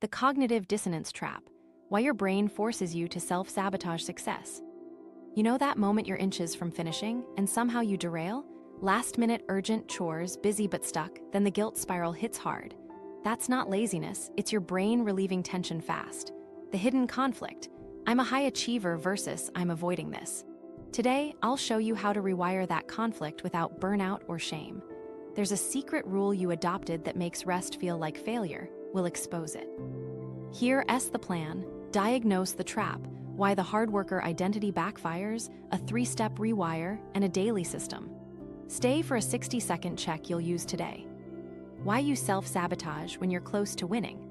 The cognitive dissonance trap, why your brain forces you to self-sabotage success. You know that moment you're inches from finishing and somehow you derail? Last-minute urgent chores, busy but stuck, then the guilt spiral hits hard. That's not laziness, it's your brain relieving tension fast. The hidden conflict. I'm a high achiever versus I'm avoiding this. Today, I'll show you how to rewire that conflict without burnout or shame. There's a secret rule you adopted that makes rest feel like failure. We'll expose it. Here's the plan. Diagnose the trap, why the hard worker identity backfires, a 3-step rewire, and a daily system. Stay for a 60-second check you'll use today. Why you self-sabotage when you're close to winning.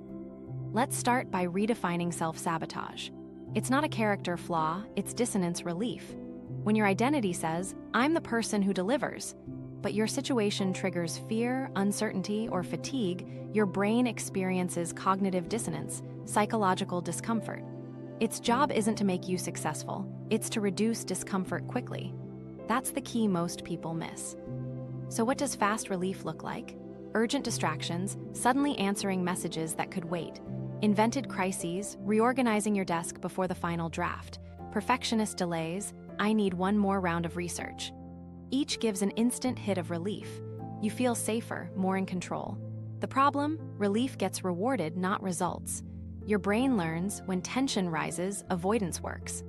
Let's start by redefining self-sabotage. It's not a character flaw, it's dissonance relief. When your identity says, I'm the person who delivers, but your situation triggers fear, uncertainty, or fatigue, your brain experiences cognitive dissonance, psychological discomfort. Its job isn't to make you successful, it's to reduce discomfort quickly. That's the key most people miss. So what does fast relief look like? Urgent distractions, suddenly answering messages that could wait. Invented crises, reorganizing your desk before the final draft. Perfectionist delays, I need one more round of research. Each gives an instant hit of relief. You feel safer, more in control. The problem? Relief gets rewarded, not results. Your brain learns when tension rises, avoidance works.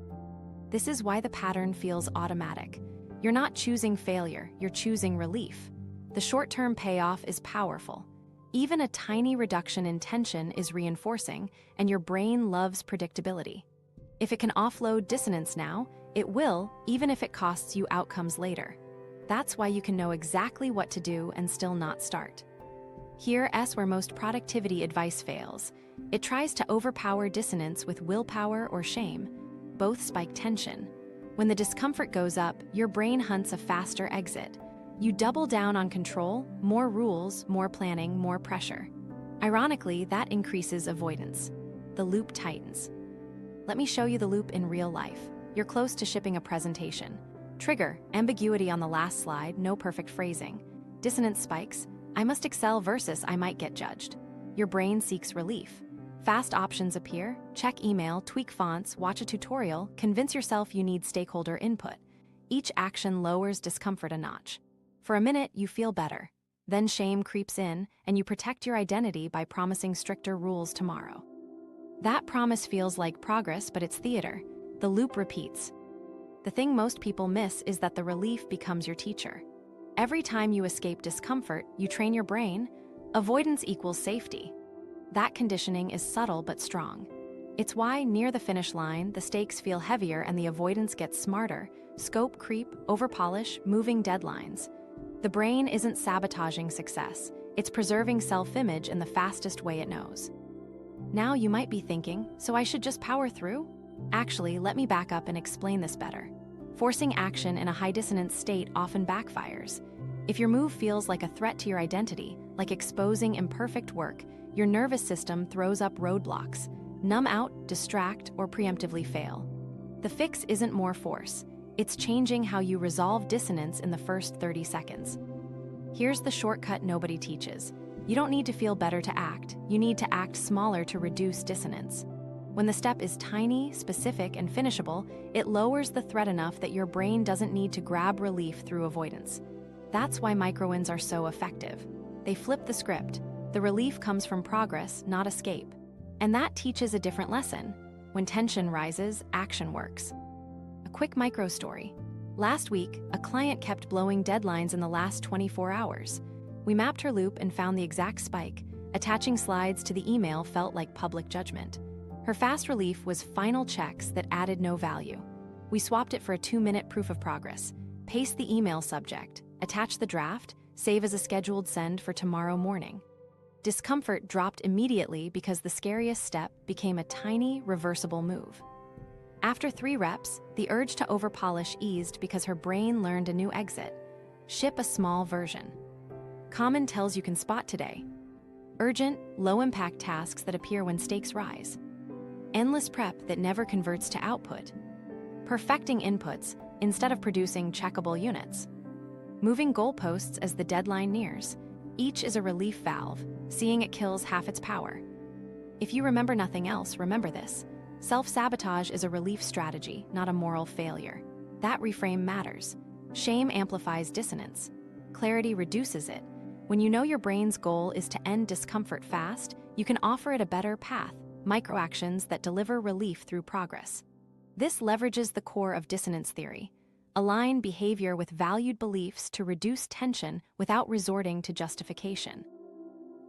This is why the pattern feels automatic. You're not choosing failure, you're choosing relief. The short-term payoff is powerful. Even a tiny reduction in tension is reinforcing, and your brain loves predictability. If it can offload dissonance now, it will, even if it costs you outcomes later. That's why you can know exactly what to do and still not start. Here's where most productivity advice fails. It tries to overpower dissonance with willpower or shame. Both spike tension. When the discomfort goes up, your brain hunts a faster exit. You double down on control, more rules, more planning, more pressure. Ironically, that increases avoidance. The loop tightens. Let me show you the loop in real life. You're close to shipping a presentation. Trigger, ambiguity on the last slide, no perfect phrasing. Dissonance spikes, I must excel versus I might get judged. Your brain seeks relief. Fast options appear, check email, tweak fonts, watch a tutorial, convince yourself you need stakeholder input. Each action lowers discomfort a notch. For a minute, you feel better. Then shame creeps in, and you protect your identity by promising stricter rules tomorrow. That promise feels like progress, but it's theater. The loop repeats. The thing most people miss is that the relief becomes your teacher. Every time you escape discomfort, you train your brain. Avoidance equals safety. That conditioning is subtle but strong. It's why, near the finish line, the stakes feel heavier and the avoidance gets smarter. Scope creep, overpolish, moving deadlines. The brain isn't sabotaging success. It's preserving self-image in the fastest way it knows. Now you might be thinking, so I should just power through? Actually, let me back up and explain this better. Forcing action in a high-dissonance state often backfires. If your move feels like a threat to your identity, like exposing imperfect work, your nervous system throws up roadblocks. Numb out, distract, or preemptively fail. The fix isn't more force. It's changing how you resolve dissonance in the first 30 seconds. Here's the shortcut nobody teaches. You don't need to feel better to act. You need to act smaller to reduce dissonance. When the step is tiny, specific, and finishable, it lowers the threat enough that your brain doesn't need to grab relief through avoidance. That's why micro-wins are so effective. They flip the script. The relief comes from progress, not escape. And that teaches a different lesson. When tension rises, action works. A quick micro story. Last week, a client kept blowing deadlines in the last 24 hours. We mapped her loop and found the exact spike. Attaching slides to the email felt like public judgment. Her fast relief was final checks that added no value. We swapped it for a 2-minute proof of progress. Paste the email subject, attach the draft, save as a scheduled send for tomorrow morning. Discomfort dropped immediately because the scariest step became a tiny, reversible move. After 3 reps, the urge to overpolish eased because her brain learned a new exit. Ship a small version. Common tells you can spot today. Urgent, low-impact tasks that appear when stakes rise. Endless prep that never converts to output. Perfecting inputs instead of producing checkable units. Moving goalposts as the deadline nears. Each is a relief valve. Seeing it kills half its power. If you remember nothing else, remember this. Self-sabotage is a relief strategy, not a moral failure. That reframe matters. Shame amplifies dissonance. Clarity reduces it. When you know your brain's goal is to end discomfort fast, you can offer it a better path, microactions that deliver relief through progress. This leverages the core of dissonance theory. Align behavior with valued beliefs to reduce tension without resorting to justification.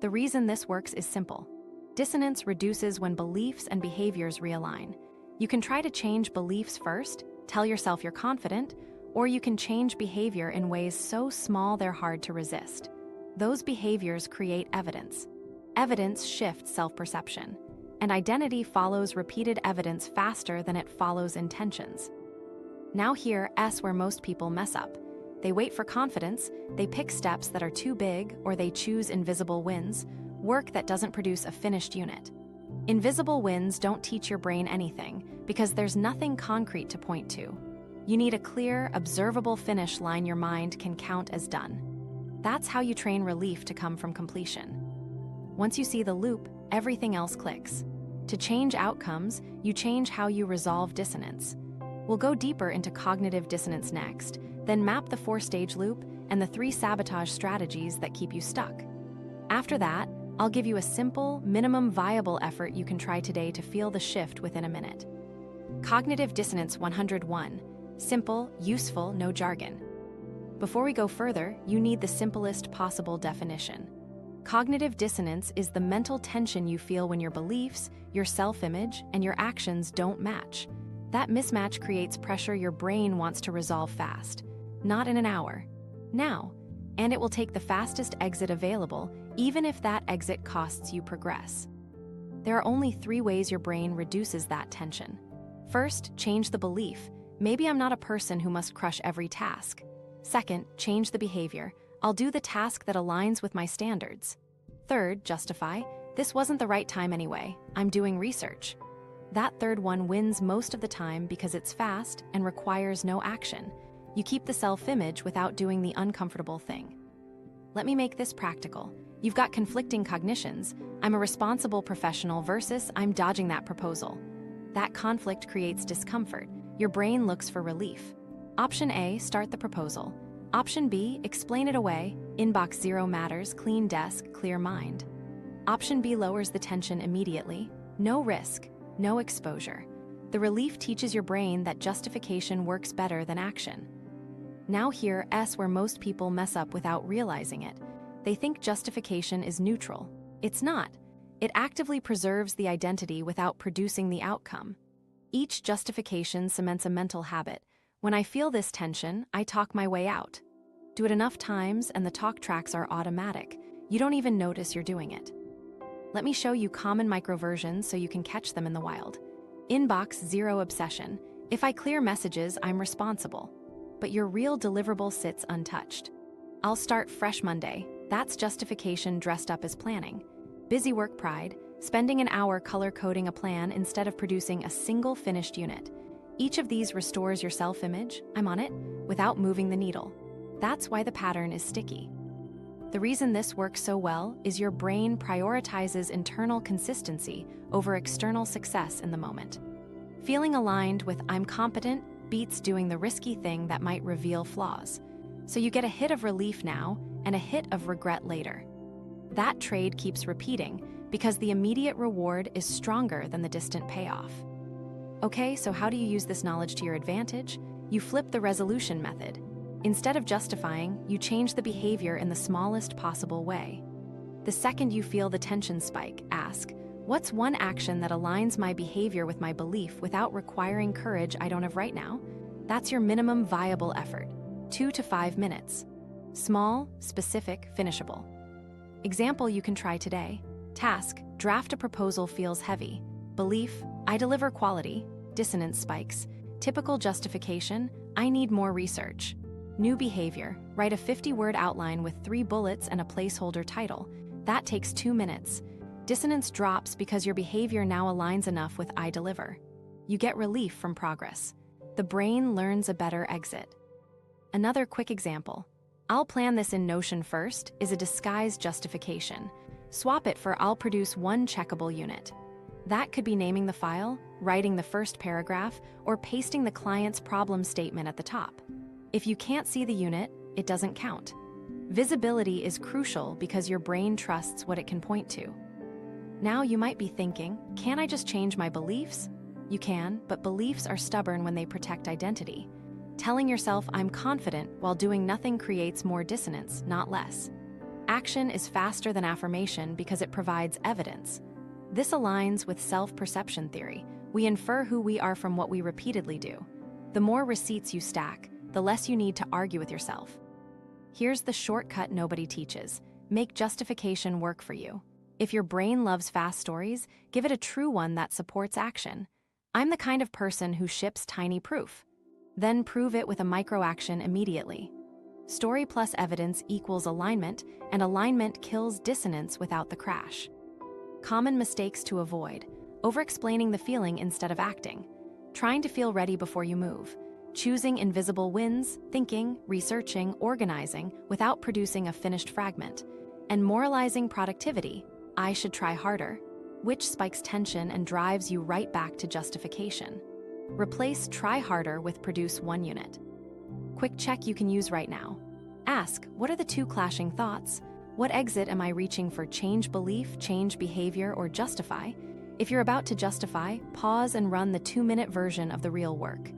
The reason this works is simple. Dissonance reduces when beliefs and behaviors realign. You can try to change beliefs first, tell yourself you're confident, or you can change behavior in ways so small they're hard to resist. Those behaviors create evidence. Evidence shifts self-perception, and identity follows repeated evidence faster than it follows intentions. Now here's where most people mess up. They wait for confidence, they pick steps that are too big, or they choose invisible wins, work that doesn't produce a finished unit. Invisible wins don't teach your brain anything because there's nothing concrete to point to. You need a clear, observable finish line your mind can count as done. That's how you train relief to come from completion. Once you see the loop, everything else clicks. To change outcomes, you change how you resolve dissonance. We'll go deeper into cognitive dissonance next, then map the 4-stage loop and the 3 sabotage strategies that keep you stuck. After that, I'll give you a simple, minimum viable effort you can try today to feel the shift within a minute. Cognitive Dissonance 101. Simple, useful, no jargon. Before we go further, you need the simplest possible definition. Cognitive dissonance is the mental tension you feel when your beliefs, your self-image, and your actions don't match. That mismatch creates pressure your brain wants to resolve fast. Not in an hour. Now. And it will take the fastest exit available, even if that exit costs you progress. There are only 3 ways your brain reduces that tension. First, change the belief. Maybe I'm not a person who must crush every task. Second, change the behavior. I'll do the task that aligns with my standards. Third, justify. This wasn't the right time anyway. I'm doing research. That third one wins most of the time because it's fast and requires no action. You keep the self-image without doing the uncomfortable thing. Let me make this practical. You've got conflicting cognitions. I'm a responsible professional versus I'm dodging that proposal. That conflict creates discomfort. Your brain looks for relief. Option A, start the proposal. Option B, explain it away. Inbox 0 matters, clean desk, clear mind. Option B lowers the tension immediately. No risk, no exposure. The relief teaches your brain that justification works better than action. Now here's where most people mess up without realizing it. They think justification is neutral. It's not. It actively preserves the identity without producing the outcome. Each justification cements a mental habit. When I feel this tension, I talk my way out. Do it enough times and the talk tracks are automatic. You don't even notice you're doing it. Let me show you common microversions so you can catch them in the wild. Inbox 0 obsession. If I clear messages, I'm responsible. But your real deliverable sits untouched. I'll start fresh Monday. That's justification dressed up as planning. Busy work pride, spending an hour color-coding a plan instead of producing a single finished unit. Each of these restores your self-image, I'm on it, without moving the needle. That's why the pattern is sticky. The reason this works so well is your brain prioritizes internal consistency over external success in the moment. Feeling aligned with I'm competent beats doing the risky thing that might reveal flaws. So you get a hit of relief now and a hit of regret later. That trade keeps repeating because the immediate reward is stronger than the distant payoff. Okay, so how do you use this knowledge to your advantage? You flip the resolution method. Instead of justifying, you change the behavior in the smallest possible way. The second you feel the tension spike, ask, what's one action that aligns my behavior with my belief without requiring courage I don't have right now? That's your minimum viable effort, 2 to 5 minutes. Small, specific, finishable. Example you can try today. Task, draft a proposal feels heavy. Belief, I deliver quality. Dissonance spikes. Typical justification, I need more research. New behavior, write a 50-word outline with 3 bullets and a placeholder title. That takes 2 minutes. Dissonance drops because your behavior now aligns enough with I deliver. You get relief from progress. The brain learns a better exit. Another quick example. I'll plan this in Notion first is a disguised justification. Swap it for "I'll produce one checkable unit." That could be naming the file, writing the first paragraph, or pasting the client's problem statement at the top. If you can't see the unit, it doesn't count. Visibility is crucial because your brain trusts what it can point to. Now you might be thinking, can I just change my beliefs? You can, but beliefs are stubborn when they protect identity. Telling yourself "I'm confident" while doing nothing creates more dissonance, not less. Action is faster than affirmation because it provides evidence. This aligns with self-perception theory. We infer who we are from what we repeatedly do. The more receipts you stack, the less you need to argue with yourself. Here's the shortcut nobody teaches. Make justification work for you. If your brain loves fast stories, give it a true one that supports action. I'm the kind of person who ships tiny proof. Then prove it with a micro-action immediately. Story plus evidence equals alignment, and alignment kills dissonance without the crash. Common mistakes to avoid: over-explaining the feeling instead of acting, trying to feel ready before you move, choosing invisible wins, thinking, researching, organizing without producing a finished fragment, and moralizing productivity, "I should try harder," which spikes tension and drives you right back to justification. Replace "try harder" with "produce one unit." Quick check you can use right now. Ask, what are the two clashing thoughts? What exit am I reaching for? Change belief, change behavior, or justify? If you're about to justify, pause and run the 2-minute version of the real work.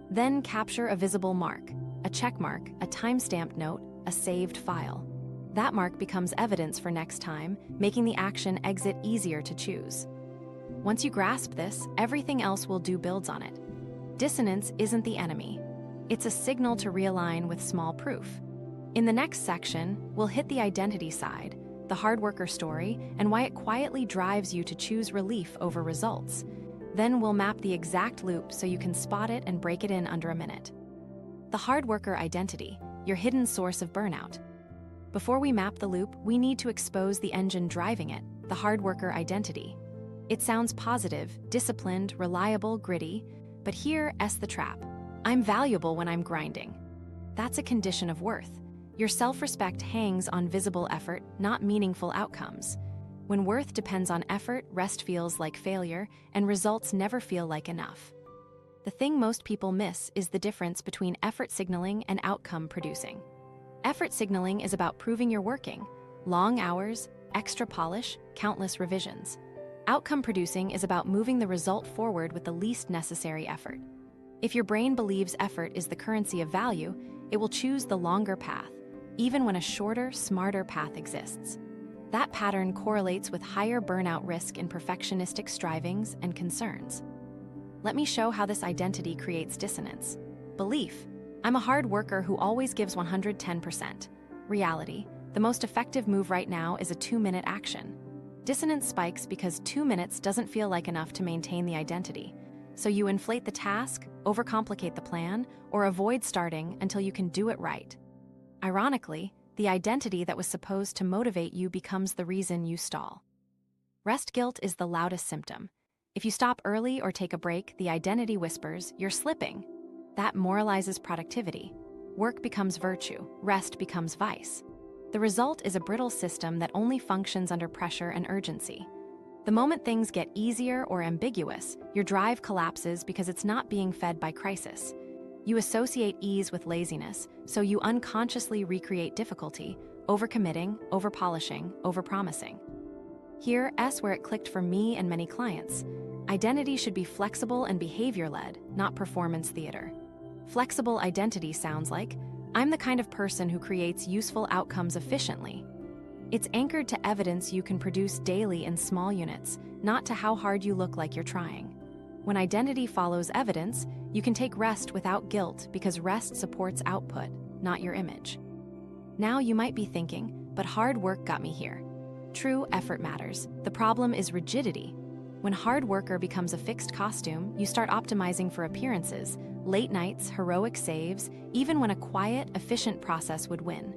Then capture a visible mark, a check mark, a timestamped note, a saved file. That mark becomes evidence for next time, making the action exit easier to choose. Once you grasp this, everything else will do builds on it. Dissonance isn't the enemy. It's a signal to realign with small proof. In the next section, we'll hit the identity side, the hard worker story, and why it quietly drives you to choose relief over results. Then we'll map the exact loop so you can spot it and break it in under a minute. The hard worker identity, your hidden source of burnout. Before we map the loop, we need to expose the engine driving it, the hard worker identity. It sounds positive, disciplined, reliable, gritty, but here's the trap. I'm valuable when I'm grinding. That's a condition of worth. Your self-respect hangs on visible effort, not meaningful outcomes. When worth depends on effort, rest feels like failure, and results never feel like enough. The thing most people miss is the difference between effort signaling and outcome producing. Effort signaling is about proving you're working, long hours, extra polish, countless revisions. Outcome producing is about moving the result forward with the least necessary effort. If your brain believes effort is the currency of value, it will choose the longer path, even when a shorter, smarter path exists. That pattern correlates with higher burnout risk in perfectionistic strivings and concerns. Let me show how this identity creates dissonance. Belief: I'm a hard worker who always gives 110%. Reality: the most effective move right now is a 2-minute action. Dissonance spikes because 2 minutes doesn't feel like enough to maintain the identity. So you inflate the task, overcomplicate the plan, or avoid starting until you can do it right. Ironically, the identity that was supposed to motivate you becomes the reason you stall. Rest guilt is the loudest symptom. If you stop early or take a break, the identity whispers, "You're slipping." That moralizes productivity. Work becomes virtue, rest becomes vice. The result is a brittle system that only functions under pressure and urgency. The moment things get easier or ambiguous, your drive collapses because it's not being fed by crisis. You associate ease with laziness, so you unconsciously recreate difficulty, overcommitting, overpolishing, overpromising. Here's where it clicked for me and many clients. Identity should be flexible and behavior-led, not performance theater. Flexible identity sounds like, I'm the kind of person who creates useful outcomes efficiently. It's anchored to evidence you can produce daily in small units, not to how hard you look like you're trying. When identity follows evidence, you can take rest without guilt because rest supports output, not your image. Now you might be thinking, but hard work got me here. True, effort matters. The problem is rigidity. When hard worker becomes a fixed costume, you start optimizing for appearances, late nights, heroic saves, even when a quiet, efficient process would win.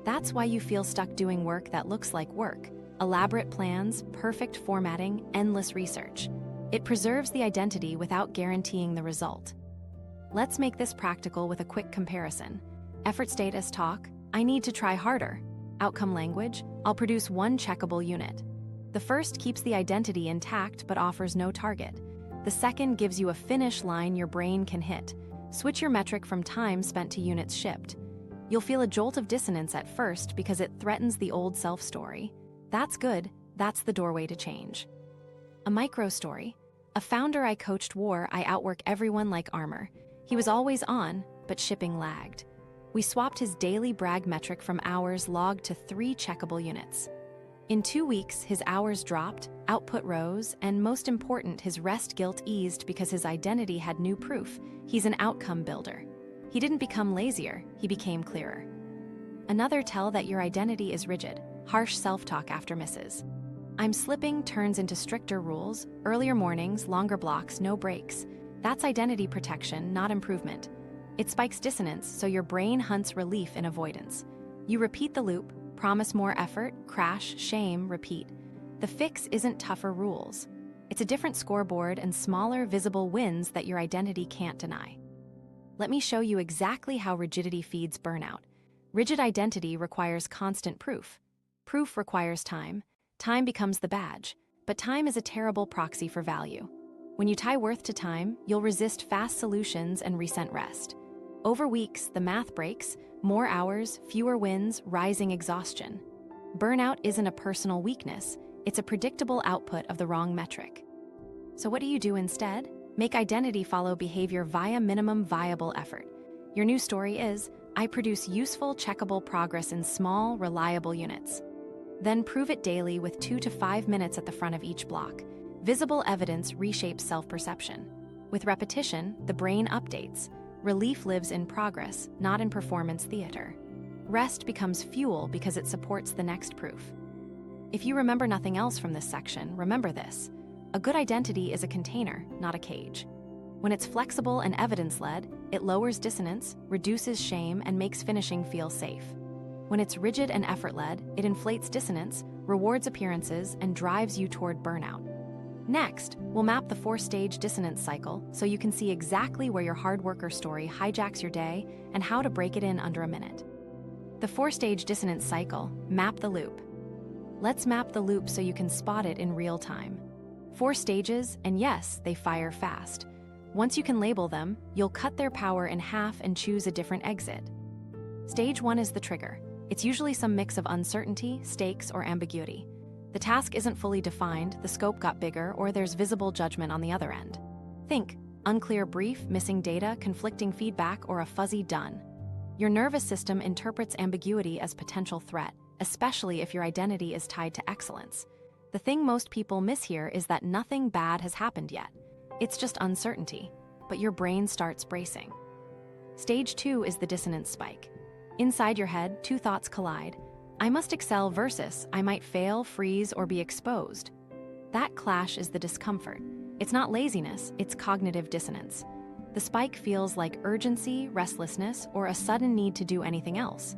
That's why you feel stuck doing work that looks like work. Elaborate plans, perfect formatting, endless research. It preserves the identity without guaranteeing the result. Let's make this practical with a quick comparison. Effort status talk: I need to try harder. Outcome language, I'll produce one checkable unit. The first keeps the identity intact but offers no target. The second gives you a finish line your brain can hit. Switch your metric from time spent to units shipped. You'll feel a jolt of dissonance at first because it threatens the old self story. That's good, that's the doorway to change. A micro story. A founder I coached wore I outwork everyone like armor. He was always on, but shipping lagged. We swapped his daily brag metric from hours logged to 3 checkable units. In 2 weeks, his hours dropped, output rose, and most important, his rest guilt eased because his identity had new proof. He's an outcome builder. He didn't become lazier, he became clearer. Another tell that your identity is rigid, harsh self-talk after misses. I'm slipping turns into stricter rules, earlier mornings, longer blocks, no breaks. That's identity protection, not improvement. It spikes dissonance, so your brain hunts relief in avoidance. You repeat the loop, promise more effort, crash, shame, repeat. The fix isn't tougher rules. It's a different scoreboard and smaller, visible wins that your identity can't deny. Let me show you exactly how rigidity feeds burnout. Rigid identity requires constant proof. Proof requires time. Time becomes the badge, but time is a terrible proxy for value. When you tie worth to time, you'll resist fast solutions and resent rest. Over weeks, the math breaks, more hours, fewer wins, rising exhaustion. Burnout isn't a personal weakness, it's a predictable output of the wrong metric. So what do you do instead? Make identity follow behavior via minimum viable effort. Your new story is, I produce useful, checkable progress in small, reliable units. Then prove it daily with 2 to 5 minutes at the front of each block. Visible evidence reshapes self-perception. With repetition, the brain updates. Relief lives in progress, not in performance theater. Rest becomes fuel because it supports the next proof. If you remember nothing else from this section, remember this. A good identity is a container, not a cage. When it's flexible and evidence-led, it lowers dissonance, reduces shame, and makes finishing feel safe. When it's rigid and effort-led, it inflates dissonance, rewards appearances, and drives you toward burnout. Next, we'll map the 4-stage dissonance cycle so you can see exactly where your hard worker story hijacks your day and how to break it in under a minute. The 4-stage dissonance cycle, map the loop. Let's map the loop so you can spot it in real time. 4 stages, and yes, they fire fast. Once you can label them, you'll cut their power in half and choose a different exit. Stage 1 is the trigger. It's usually some mix of uncertainty, stakes, or ambiguity. The task isn't fully defined, the scope got bigger, or there's visible judgment on the other end. Think, unclear brief, missing data, conflicting feedback, or a fuzzy done. Your nervous system interprets ambiguity as potential threat, especially if your identity is tied to excellence. The thing most people miss here is that nothing bad has happened yet. It's just uncertainty, but your brain starts bracing. Stage 2 is the dissonance spike. Inside your head, 2 thoughts collide. I must excel versus I might fail, freeze, or be exposed. That clash is the discomfort. It's not laziness, it's cognitive dissonance. The spike feels like urgency, restlessness, or a sudden need to do anything else.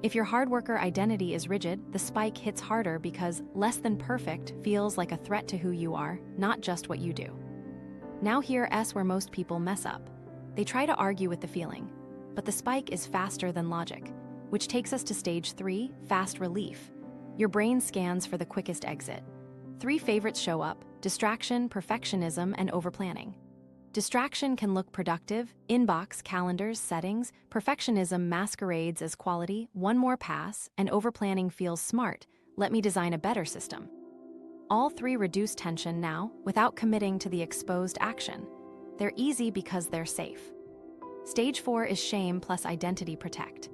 If your hard worker identity is rigid, the spike hits harder because less than perfect feels like a threat to who you are, not just what you do. Now here's where most people mess up. They try to argue with the feeling, but the spike is faster than logic, which takes us to stage 3, fast relief. Your brain scans for the quickest exit. 3 favorites show up: distraction, perfectionism, and overplanning. Distraction can look productive, inbox, calendars, settings. Perfectionism masquerades as quality, one more pass, and overplanning feels smart. Let me design a better system. All 3 reduce tension now without committing to the exposed action. They're easy because they're safe. Stage 4 is shame plus identity protect.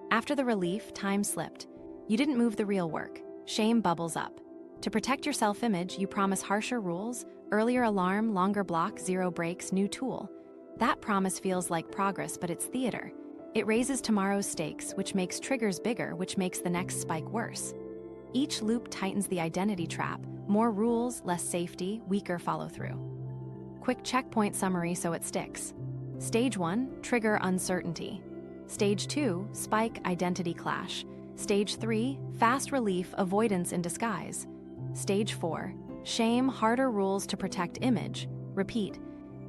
After the relief, time slipped. You didn't move the real work. Shame bubbles up. To protect your self-image, you promise harsher rules, earlier alarm, longer block, 0 breaks, new tool. That promise feels like progress, but it's theater. It raises tomorrow's stakes, which makes triggers bigger, which makes the next spike worse. Each loop tightens the identity trap. More rules, less safety, weaker follow-through. Quick checkpoint summary so it sticks. Stage 1, trigger uncertainty. Stage 2, spike identity clash. Stage 3, fast relief, avoidance in disguise. Stage 4, shame, harder rules to protect image. Repeat.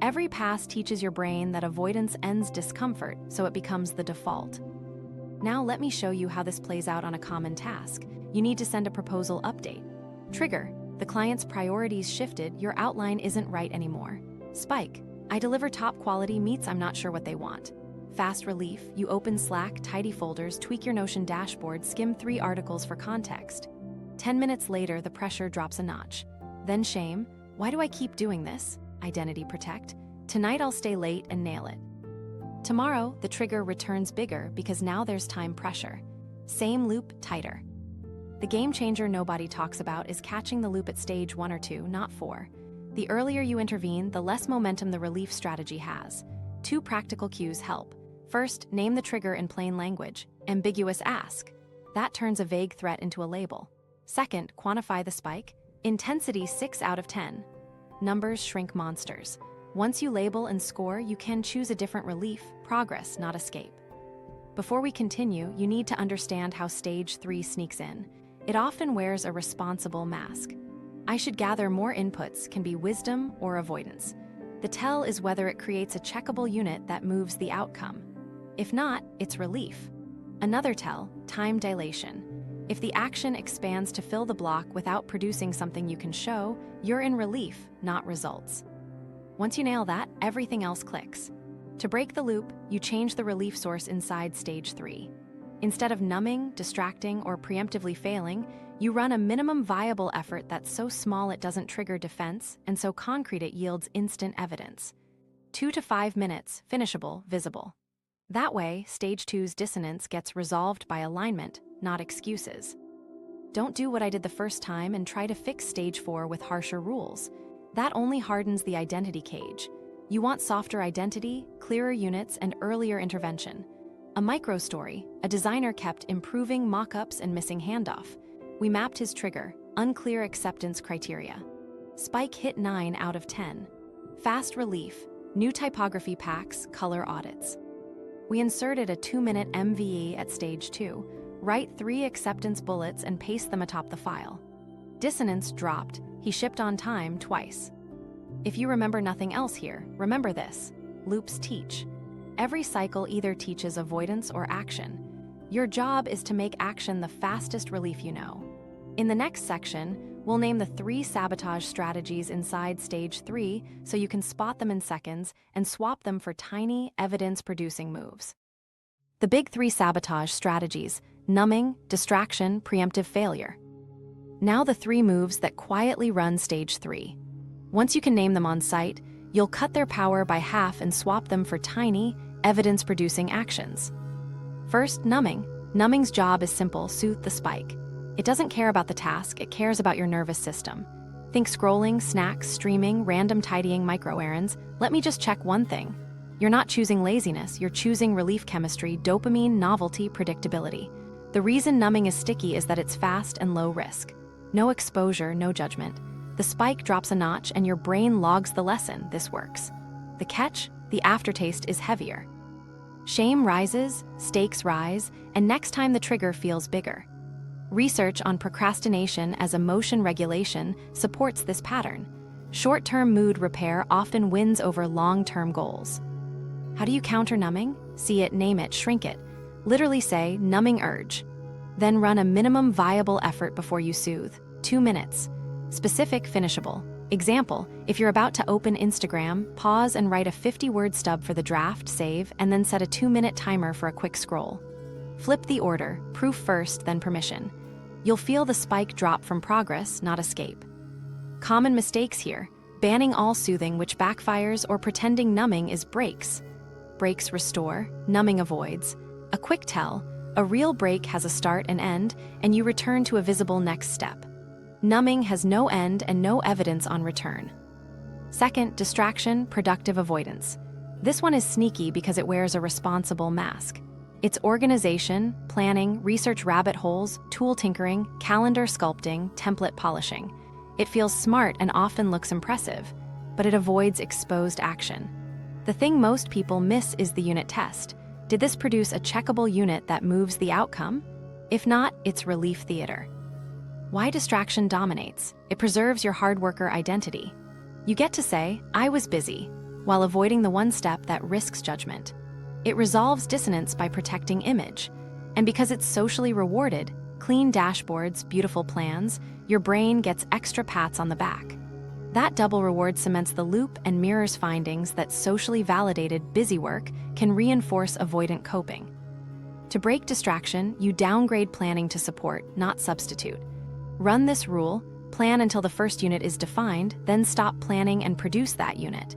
Every pass teaches your brain that avoidance ends discomfort, so it becomes the default. Now let me show you how this plays out on a common task. You need to send a proposal update. Trigger: the client's priorities shifted, your outline isn't right anymore. Spike: I deliver top quality meets, I'm not sure what they want. Fast relief: you open Slack, tidy folders, tweak your Notion dashboard, skim 3 articles for context. 10 minutes later, the pressure drops a notch. Then shame: why do I keep doing this? Identity protect: tonight I'll stay late and nail it. Tomorrow, the trigger returns bigger because now there's time pressure. Same loop, tighter. The game changer nobody talks about is catching the loop at stage 1 or 2, not 4. The earlier you intervene, the less momentum the relief strategy has. 2 practical cues help. First, name the trigger in plain language. Ambiguous ask: that turns a vague threat into a label. Second, quantify the spike. Intensity 6 out of 10. Numbers shrink monsters. Once you label and score, you can choose a different relief, progress, not escape. Before we continue, you need to understand how stage 3 sneaks in. It often wears a responsible mask. I should gather more inputs can be wisdom or avoidance. The tell is whether it creates a checkable unit that moves the outcome. If not, it's relief. Another tell, time dilation. If the action expands to fill the block without producing something you can show, you're in relief, not results. Once you nail that, everything else clicks. To break the loop, you change the relief source inside stage 3. Instead of numbing, distracting, or preemptively failing, you run a minimum viable effort that's so small it doesn't trigger defense, and so concrete it yields instant evidence. 2 to 5 minutes, finishable, visible. That way, stage 2's dissonance gets resolved by alignment, not excuses. Don't do what I did the first time and try to fix stage 4 with harsher rules. That only hardens the identity cage. You want softer identity, clearer units, and earlier intervention. A micro-story: a designer kept improving mock-ups and missing handoff. We mapped his trigger, unclear acceptance criteria. Spike hit 9 out of 10. Fast relief: new typography packs, color audits. We inserted a 2-minute MVE at stage 2. Write 3 acceptance bullets and paste them atop the file. Dissonance dropped. He shipped on time twice. If you remember nothing else here, remember this: loops teach. Every cycle either teaches avoidance or action. Your job is to make action the fastest relief you know. In the next section, we'll name the 3 sabotage strategies inside stage 3 so you can spot them in seconds and swap them for tiny, evidence-producing moves. The big 3 sabotage strategies: numbing, distraction, preemptive failure. Now the 3 moves that quietly run stage 3. Once you can name them on site, you'll cut their power by half and swap them for tiny, evidence-producing actions. First, numbing. Numbing's job is simple: soothe the spike. It doesn't care about the task, it cares about your nervous system. Think scrolling, snacks, streaming, random tidying, micro-errands. Let me just check one thing. You're not choosing laziness, you're choosing relief chemistry, dopamine, novelty, predictability. The reason numbing is sticky is that it's fast and low risk. No exposure, no judgment. The spike drops a notch and your brain logs the lesson: this works. The catch: the aftertaste is heavier. Shame rises, stakes rise, and next time the trigger feels bigger. Research on procrastination as emotion regulation supports this pattern. Short-term mood repair often wins over long-term goals. How do you counter numbing? See it, name it, shrink it. Literally say, numbing urge. Then run a minimum viable effort before you soothe. 2 minutes. Specific, finishable. Example: if you're about to open Instagram, pause and write a 50-word stub for the draft, save, and then set a 2-minute timer for a quick scroll. Flip the order: proof first, then permission. You'll feel the spike drop from progress, not escape. Common mistakes here: banning all soothing, which backfires, or pretending numbing is breaks. Breaks restore, numbing avoids. A quick tell: a real break has a start and end, and you return to a visible next step. Numbing has no end and no evidence on return. Second, distraction, productive avoidance. This one is sneaky because it wears a responsible mask. It's organization, planning, research rabbit holes, tool tinkering, calendar sculpting, template polishing. It feels smart and often looks impressive, but it avoids exposed action. The thing most people miss is the unit test. Did this produce a checkable unit that moves the outcome? If not, it's relief theater. Why distraction dominates? It preserves your hard worker identity. You get to say, I was busy, while avoiding the one step that risks judgment. It resolves dissonance by protecting image. And because it's socially rewarded, clean dashboards, beautiful plans, your brain gets extra pats on the back. That double reward cements the loop and mirrors findings that socially validated busy work can reinforce avoidant coping. To break distraction, you downgrade planning to support, not substitute. Run this rule: plan until the first unit is defined, then stop planning and produce that unit.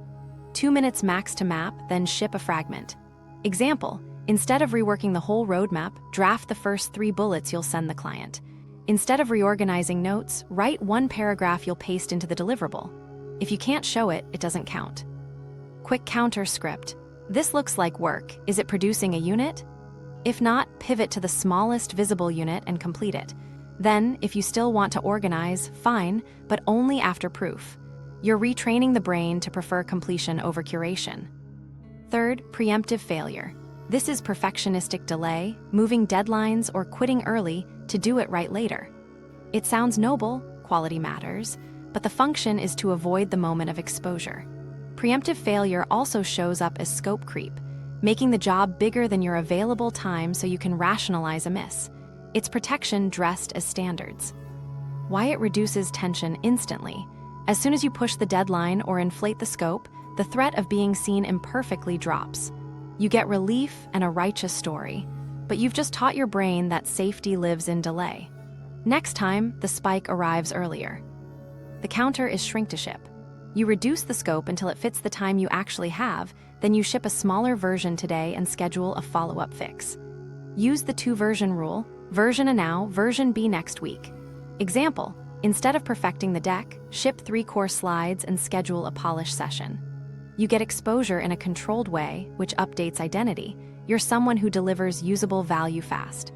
2 minutes max to map, then ship a fragment. Example: instead of reworking the whole roadmap, draft the first 3 bullets you'll send the client. Instead of reorganizing notes, write 1 paragraph you'll paste into the deliverable. If you can't show it, it doesn't count. Quick counter script: this looks like work. Is it producing a unit? If not, pivot to the smallest visible unit and complete it. Then, if you still want to organize, fine, but only after proof. You're retraining the brain to prefer completion over curation. Third, preemptive failure. This is perfectionistic delay, moving deadlines, or quitting early to do it right later. It sounds noble, quality matters, but the function is to avoid the moment of exposure. Preemptive failure also shows up as scope creep, making the job bigger than your available time so you can rationalize a miss. It's protection dressed as standards. Why it reduces tension instantly. As soon as you push the deadline or inflate the scope, the threat of being seen imperfectly drops. You get relief and a righteous story, but you've just taught your brain that safety lives in delay. Next time, the spike arrives earlier. The counter is shrink to ship. You reduce the scope until it fits the time you actually have, then you ship a smaller version today and schedule a follow-up fix. Use the 2-version rule: version A now, version B next week. Example: instead of perfecting the deck, ship 3 core slides and schedule a polish session. You get exposure in a controlled way, which updates identity. You're someone who delivers usable value fast.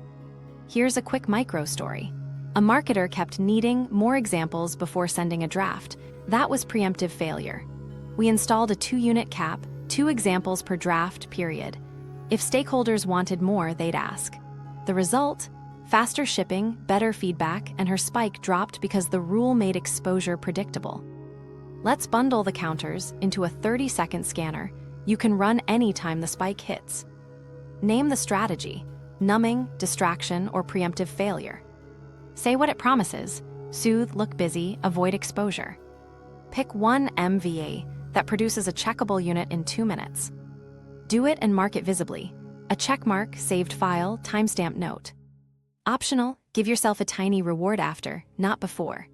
Here's a quick micro story. A marketer kept needing more examples before sending a draft. That was preemptive failure. We installed a 2-unit cap, 2 examples per draft, period. If stakeholders wanted more, they'd ask. The result? Faster shipping, better feedback, and her spike dropped because the rule made exposure predictable. Let's bundle the counters into a 30-second scanner you can run anytime the spike hits. Name the strategy: numbing, distraction, or preemptive failure. Say what it promises: soothe, look busy, avoid exposure. Pick one MVA that produces a checkable unit in 2 minutes. Do it and mark it visibly: a checkmark, saved file, timestamp note. Optional, give yourself a tiny reward after, not before.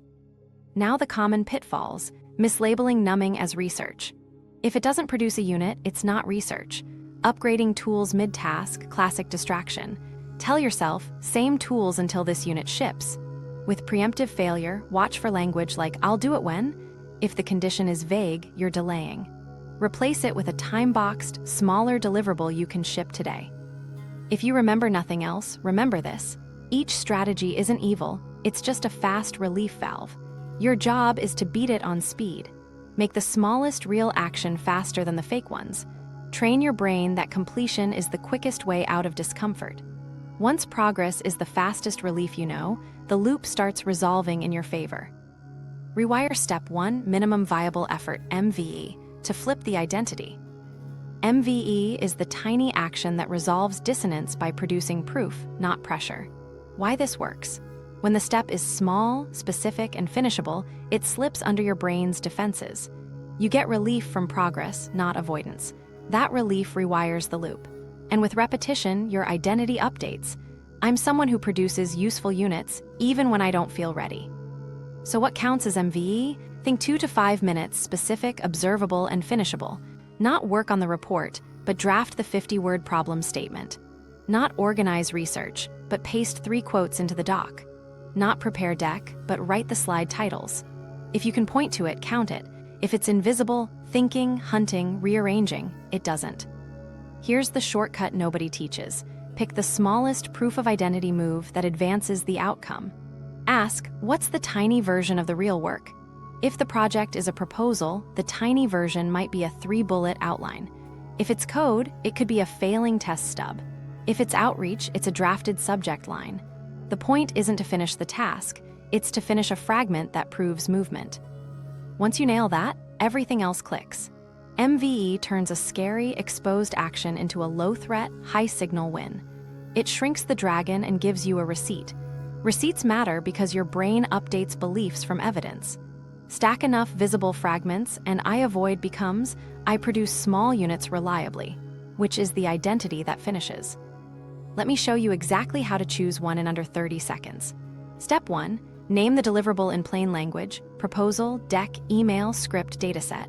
Now the common pitfalls: mislabeling numbing as research. If it doesn't produce a unit, it's not research. Upgrading tools mid-task, classic distraction. Tell yourself, same tools until this unit ships. With preemptive failure, watch for language like "I'll do it when." If the condition is vague, you're delaying. Replace it with a time-boxed, smaller deliverable you can ship today. If you remember nothing else, remember this: each strategy isn't evil, it's just a fast relief valve. Your job is to beat it on speed. Make the smallest real action faster than the fake ones. Train your brain that completion is the quickest way out of discomfort. Once progress is the fastest relief you know, the loop starts resolving in your favor. Rewire Step 1, Minimum Viable Effort, MVE, to flip the identity. MVE is the tiny action that resolves dissonance by producing proof, not pressure. Why this works? When the step is small, specific, and finishable, it slips under your brain's defenses. You get relief from progress, not avoidance. That relief rewires the loop. And with repetition, your identity updates. I'm someone who produces useful units, even when I don't feel ready. So what counts as MVE? Think 2 to 5 minutes, specific, observable, and finishable. Not work on the report, but draft the 50-word problem statement. Not organize research, but paste 3 quotes into the doc. Not prepare deck, but write the slide titles. If you can point to it, count it. If it's invisible, thinking, hunting, rearranging, it doesn't. Here's the shortcut nobody teaches. Pick the smallest proof of identity move that advances the outcome. Ask, what's the tiny version of the real work? If the project is a proposal, the tiny version might be a 3-bullet outline. If it's code, it could be a failing test stub. If it's outreach, it's a drafted subject line. The point isn't to finish the task, it's to finish a fragment that proves movement. Once you nail that, everything else clicks. MVE turns a scary, exposed action into a low-threat, high-signal win. It shrinks the dragon and gives you a receipt. Receipts matter because your brain updates beliefs from evidence. Stack enough visible fragments, and I avoid becomes I produce small units reliably, which is the identity that finishes. Let me show you exactly how to choose one in under 30 seconds. Step 1. Name the deliverable in plain language: proposal, deck, email, script, dataset.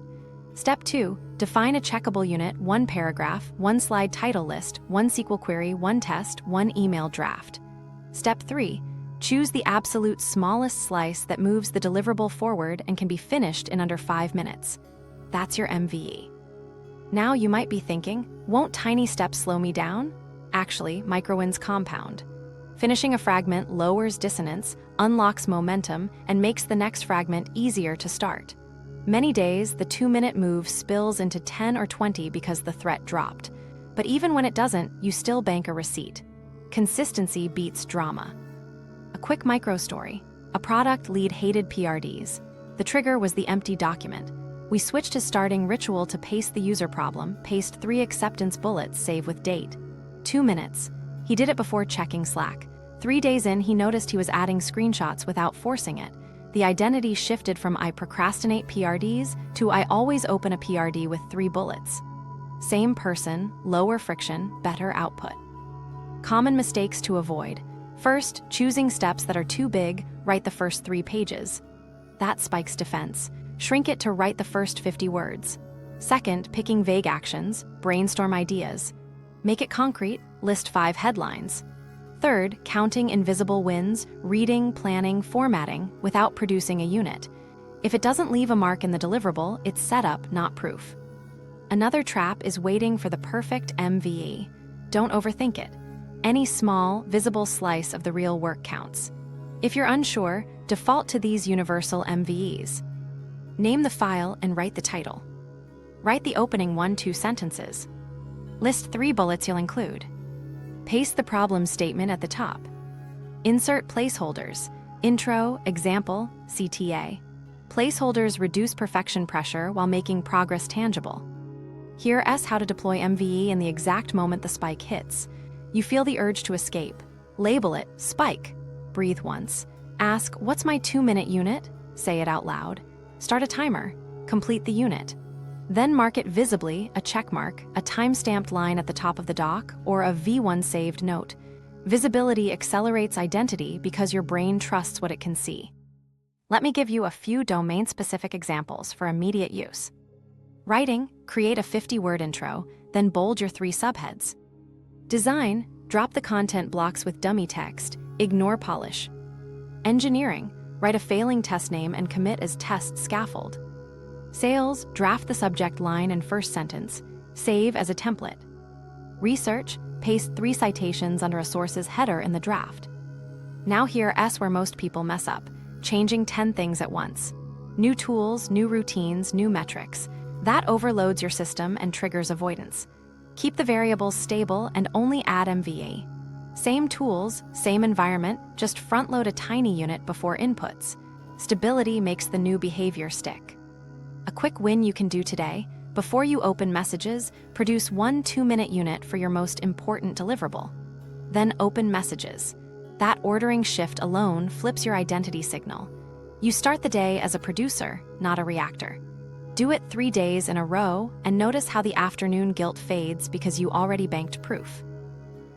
Step 2. Define a checkable unit: 1 paragraph, 1 slide title list, 1 SQL query, 1 test, 1 email draft. Step 3. Choose the absolute smallest slice that moves the deliverable forward and can be finished in under 5 minutes. That's your MVE. Now you might be thinking, won't tiny steps slow me down? Actually, microwins compound. Finishing a fragment lowers dissonance, unlocks momentum, and makes the next fragment easier to start. Many days, the 2-minute move spills into 10 or 20 because the threat dropped. But even when it doesn't, you still bank a receipt. Consistency beats drama. A quick micro story. A product lead hated PRDs. The trigger was the empty document. We switched his starting ritual to paste the user problem, paste 3 acceptance bullets, save with date. 2 minutes. He did it before checking Slack. 3 days in, he noticed he was adding screenshots without forcing it. The identity shifted from I procrastinate PRDs to I always open a PRD with 3 bullets. Same person, lower friction, better output. Common mistakes to avoid. First, choosing steps that are too big, write the first 3 pages. That spikes defense. Shrink it to write the first 50 words. Second, picking vague actions, brainstorm ideas. Make it concrete, list 5 headlines. Third, counting invisible wins, reading, planning, formatting, without producing a unit. If it doesn't leave a mark in the deliverable, it's setup, not proof. Another trap is waiting for the perfect MVE. Don't overthink it. Any small, visible slice of the real work counts. If you're unsure, default to these universal MVEs. Name the file and write the title. Write the opening 1-2 sentences. List 3 bullets you'll include. Paste the problem statement at the top. Insert placeholders: intro, example, CTA. Placeholders reduce perfection pressure while making progress tangible. Hear how to deploy MVE in the exact moment the spike hits. You feel the urge to escape. Label it spike. Breathe once. Ask, what's my 2-minute unit? Say it out loud. Start a timer. Complete the unit. Then mark it visibly, a check mark, a time-stamped line at the top of the doc, or a V1 saved note. Visibility accelerates identity because your brain trusts what it can see. Let me give you a few domain-specific examples for immediate use. Writing, create a 50-word intro, then bold your 3 subheads. Design, drop the content blocks with dummy text, ignore polish. Engineering, write a failing test name and commit as test scaffold. Sales, draft the subject line and first sentence, save as a template. Research, paste 3 citations under a source's header in the draft. Now here's where most people mess up, changing 10 things at once. New tools, new routines, new metrics. That overloads your system and triggers avoidance. Keep the variables stable and only add MVE. Same tools, same environment, just front-load a tiny unit before inputs. Stability makes the new behavior stick. A quick win you can do today: before you open messages, produce 1 2-minute unit for your most important deliverable. Then open messages. That ordering shift alone flips your identity signal. You start the day as a producer, not a reactor. Do it 3 days in a row and notice how the afternoon guilt fades because you already banked proof.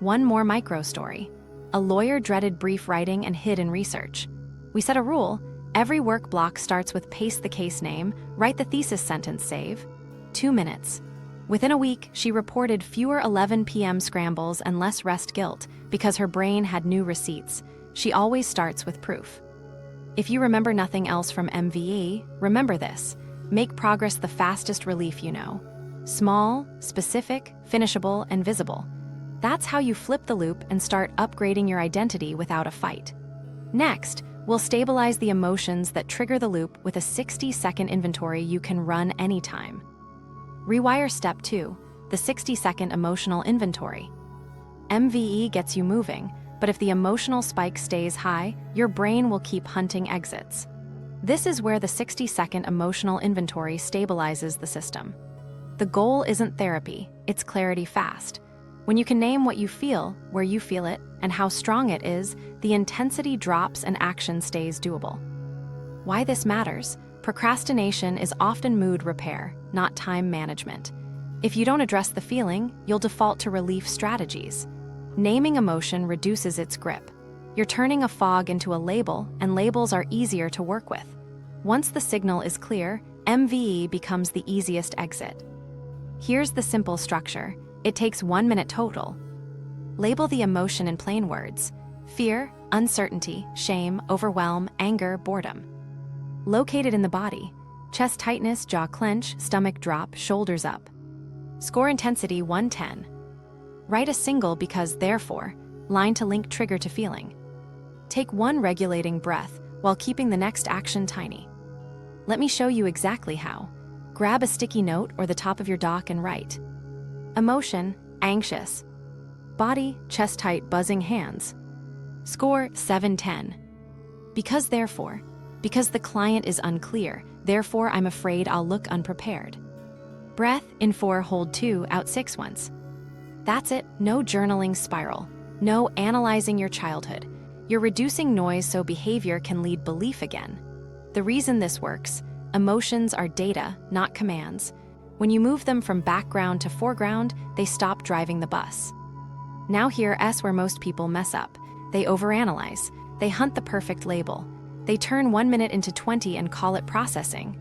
One more micro story. A lawyer dreaded brief writing and hid in research. We set a rule: every work block starts with paste the case name, write the thesis sentence, save. 2 minutes. Within a week, she reported fewer 11 p.m. scrambles and less rest guilt because her brain had new receipts. She always starts with proof. If you remember nothing else from MVE, remember this: make progress the fastest relief you know. Small, specific, finishable, and visible. That's how you flip the loop and start upgrading your identity without a fight. Next, we'll stabilize the emotions that trigger the loop with a 60-second inventory you can run anytime. Rewire Step 2, the 60-second emotional inventory. MVE gets you moving, but if the emotional spike stays high, your brain will keep hunting exits. This is where the 60-second emotional inventory stabilizes the system. The goal isn't therapy, it's clarity fast. When you can name what you feel, where you feel it, and how strong it is, the intensity drops and action stays doable. Why this matters? Procrastination is often mood repair, not time management. If you don't address the feeling, you'll default to relief strategies. Naming emotion reduces its grip. You're turning a fog into a label, and labels are easier to work with. Once the signal is clear, MVE becomes the easiest exit. Here's the simple structure. It takes 1 minute total. Label the emotion in plain words: fear, uncertainty, shame, overwhelm, anger, boredom. Locate it in the body: chest tightness, jaw clench, stomach drop, shoulders up. Score intensity 110. Write a single because, therefore, line to link trigger to feeling. Take one regulating breath while keeping the next action tiny. Let me show you exactly how. Grab a sticky note or the top of your dock and write. Emotion, anxious. Body, chest tight, buzzing hands. Score 710. Because therefore, because the client is unclear, therefore I'm afraid I'll look unprepared. Breath, in 4, hold 2, out 6 once. That's it, no journaling spiral. No analyzing your childhood. You're reducing noise so behavior can lead belief again. The reason this works: emotions are data, not commands. When you move them from background to foreground, they stop driving the bus. Now here's where most people mess up. They overanalyze. They hunt the perfect label. They turn 1 minute into 20 and call it processing.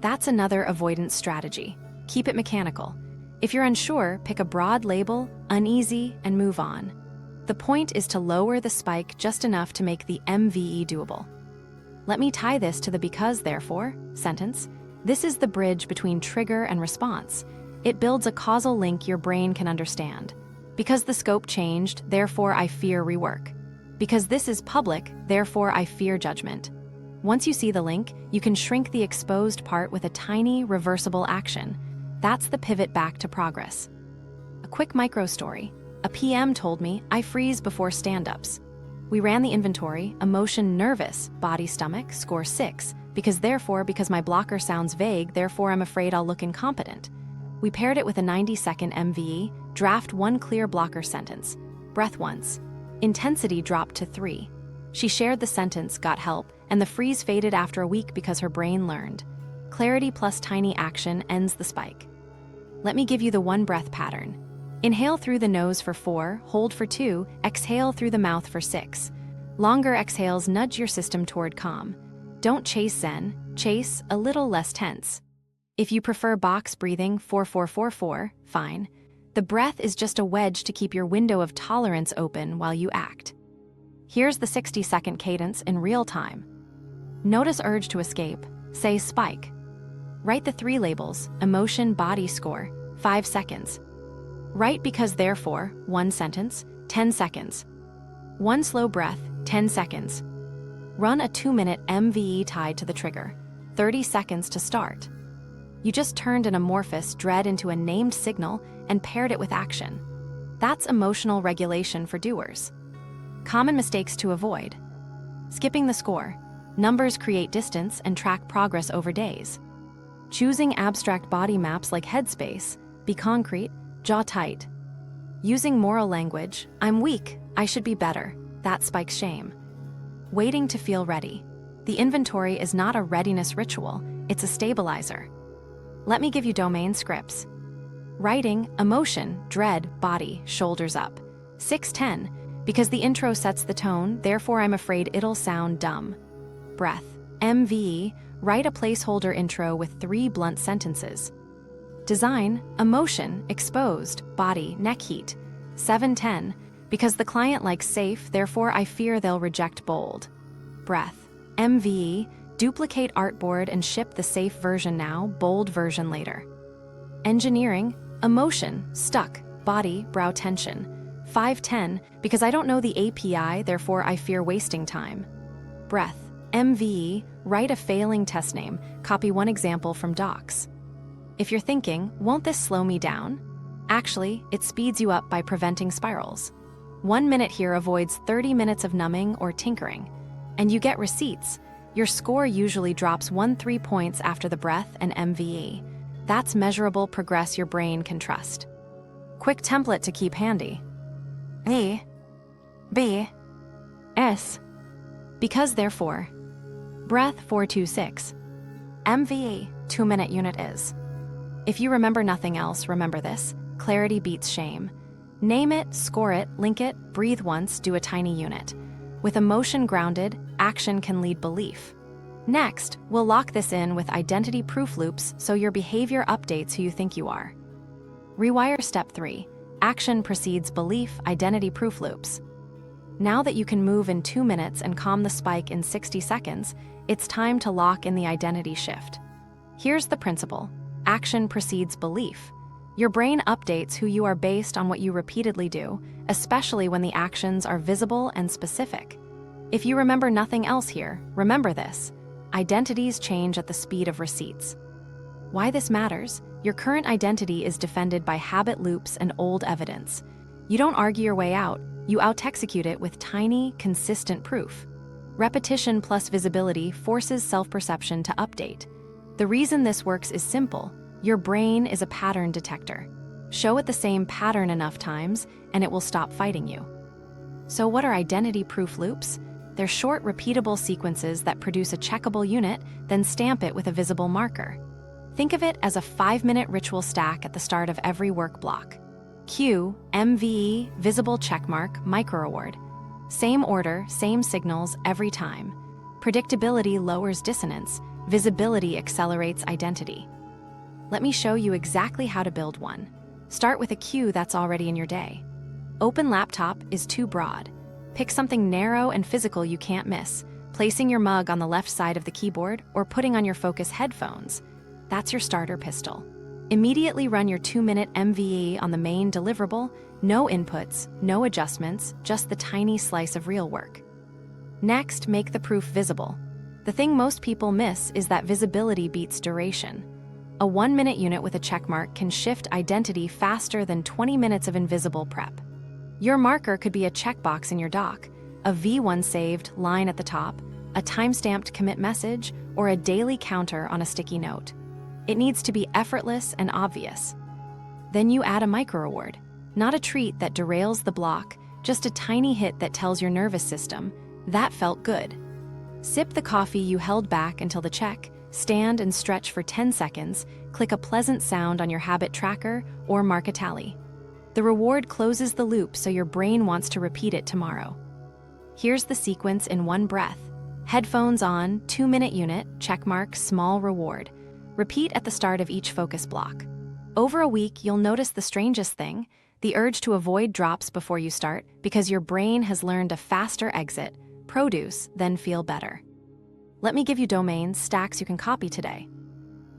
That's another avoidance strategy. Keep it mechanical. If you're unsure, pick a broad label, uneasy, and move on. The point is to lower the spike just enough to make the MVE doable. Let me tie this to the because, therefore sentence. This is the bridge between trigger and response. It builds a causal link your brain can understand. Because the scope changed, therefore I fear rework. Because this is public, therefore I fear judgment. Once you see the link, you can shrink the exposed part with a tiny, reversible action. That's the pivot back to progress. A quick micro story. A PM told me I freeze before stand-ups. We ran the inventory: emotion nervous, body stomach, score 6, because my blocker sounds vague, therefore I'm afraid I'll look incompetent. We paired it with a 90-second MVE, draft 1 clear blocker sentence. Breath once. Intensity dropped to 3. She shared the sentence, got help, and the freeze faded after a week because her brain learned. Clarity plus tiny action ends the spike. Let me give you the 1 breath pattern. Inhale through the nose for 4, hold for 2, exhale through the mouth for 6. Longer exhales nudge your system toward calm. Don't chase Zen, chase a little less tense. If you prefer box breathing 4-4-4-4, fine. The breath is just a wedge to keep your window of tolerance open while you act. Here's the 60-second cadence in real time. Notice urge to escape, say spike. Write the 3 labels: emotion, body, score, 5 seconds. Write because therefore, 1 sentence, 10 seconds. 1 slow breath, 10 seconds. Run a 2-minute MVE tied to the trigger, 30 seconds to start. You just turned an amorphous dread into a named signal and paired it with action. That's emotional regulation for doers. Common mistakes to avoid: skipping the score. Numbers create distance and track progress over days. Choosing abstract body maps like headspace, be concrete, jaw tight. Using moral language, I'm weak, I should be better, that spikes shame. Waiting to feel ready. The inventory is not a readiness ritual, it's a stabilizer. Let me give you domain scripts. Writing, emotion, dread, body, shoulders up. 610, because the intro sets the tone, therefore I'm afraid it'll sound dumb. Breath, MVE, write a placeholder intro with 3 blunt sentences. Design, emotion, exposed, body, neck heat. 710, because the client likes safe, therefore I fear they'll reject bold. Breath, MVE, duplicate artboard and ship the safe version now, bold version later. Engineering, emotion, stuck, body, brow tension. 510, because I don't know the API, therefore I fear wasting time. Breath, MVE, write a failing test name, copy 1 example from docs. If you're thinking, won't this slow me down? Actually, it speeds you up by preventing spirals. 1 minute here avoids 30 minutes of numbing or tinkering. And you get receipts. Your score usually drops 1-3 points after the breath and MVE. That's measurable progress your brain can trust. Quick template to keep handy. A, B, S. Because therefore. Breath 426. MVE, 2-minute unit is. If you remember nothing else, remember this. Clarity beats shame. Name it, score it, link it, breathe once, do a tiny unit. With emotion grounded, action can lead belief. Next, we'll lock this in with identity proof loops so your behavior updates who you think you are. Rewire Step 3. Action precedes belief, identity proof loops. Now that you can move in 2 minutes and calm the spike in 60 seconds, it's time to lock in the identity shift. Here's the principle. Action precedes belief. Your brain updates who you are based on what you repeatedly do, especially when the actions are visible and specific. If you remember nothing else here, remember this. Identities change at the speed of receipts. Why this matters? Your current identity is defended by habit loops and old evidence. You don't argue your way out, you out-execute it with tiny, consistent proof. Repetition plus visibility forces self-perception to update. The reason this works is simple. Your brain is a pattern detector. Show it the same pattern enough times, and it will stop fighting you. So what are identity proof loops? They're short, repeatable sequences that produce a checkable unit, then stamp it with a visible marker. Think of it as a 5-minute ritual stack at the start of every work block. Q, MVE, visible checkmark, micro reward. Same order, same signals every time. Predictability lowers dissonance. Visibility accelerates identity. Let me show you exactly how to build one. Start with a cue that's already in your day. Open laptop is too broad. Pick something narrow and physical you can't miss, placing your mug on the left side of the keyboard or putting on your Focus headphones. That's your starter pistol. Immediately run your 2-minute MVE on the main deliverable, no inputs, no adjustments, just the tiny slice of real work. Next, make the proof visible. The thing most people miss is that visibility beats duration. A 1-minute unit with a checkmark can shift identity faster than 20 minutes of invisible prep. Your marker could be a checkbox in your doc, a V1 saved line at the top, a time-stamped commit message, or a daily counter on a sticky note. It needs to be effortless and obvious. Then you add a micro reward, not a treat that derails the block, just a tiny hit that tells your nervous system, that felt good. Sip the coffee you held back until the check, stand and stretch for 10 seconds, click a pleasant sound on your habit tracker, or mark a tally. The reward closes the loop so your brain wants to repeat it tomorrow. Here's the sequence in one breath. Headphones on, 2-minute unit, checkmark, small reward. Repeat at the start of each focus block. Over a week, you'll notice the strangest thing. The urge to avoid drops before you start because your brain has learned a faster exit, produce, then feel better. Let me give you domains, stacks you can copy today.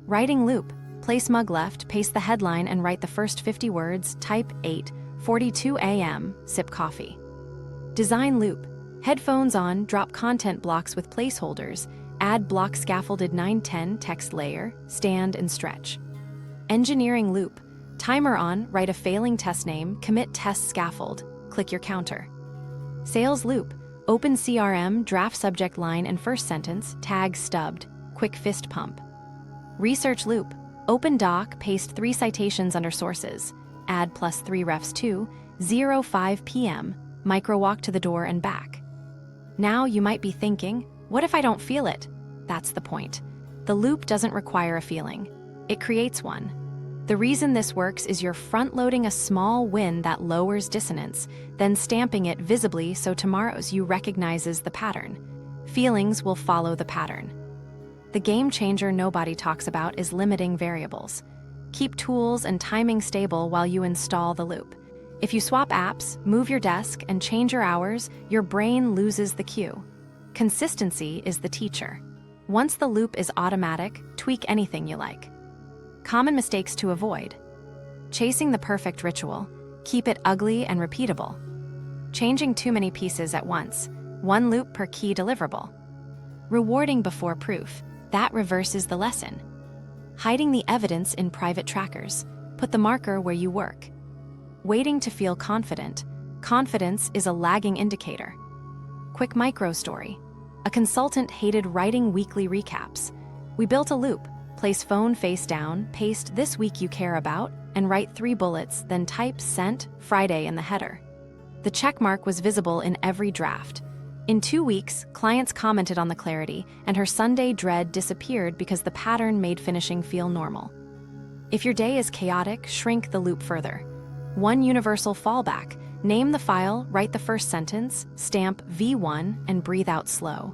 Writing loop. Place mug left, paste the headline and write the first 50 words, type 8:42 a.m., sip coffee. Design loop. Headphones on, drop content blocks with placeholders, add block scaffolded 9:10 text layer, stand and stretch. Engineering loop. Timer on, write a failing test name, commit test scaffold, click your counter. Sales loop. Open CRM, draft subject line and first sentence, tag stubbed, quick fist pump. Research loop. Open doc, paste 3 citations under sources, add +3 refs to, 05 p.m., micro walk to the door and back. Now you might be thinking, what if I don't feel it? That's the point. The loop doesn't require a feeling. It creates one. The reason this works is you're front-loading a small win that lowers dissonance, then stamping it visibly so tomorrow's you recognizes the pattern. Feelings will follow the pattern. The game changer nobody talks about is limiting variables. Keep tools and timing stable while you install the loop. If you swap apps, move your desk, and change your hours, your brain loses the cue. Consistency is the teacher. Once the loop is automatic, tweak anything you like. Common mistakes to avoid. Chasing the perfect ritual. Keep it ugly and repeatable. Changing too many pieces at once. 1 loop per key deliverable. Rewarding before proof. That reverses the lesson. Hiding the evidence in private trackers. Put the marker where you work. Waiting to feel confident. Confidence is a lagging indicator. Quick micro story. A consultant hated writing weekly recaps. We built a loop. place phone face down, paste "this week you care about," and write 3 bullets, then type "Sent Friday" in the header. The check mark was visible in every draft. In 2 weeks, clients commented on the clarity, and her Sunday dread disappeared because the pattern made finishing feel normal. If your day is chaotic, shrink the loop further. One universal fallback: name the file, write the first sentence, stamp V1, and breathe out slow.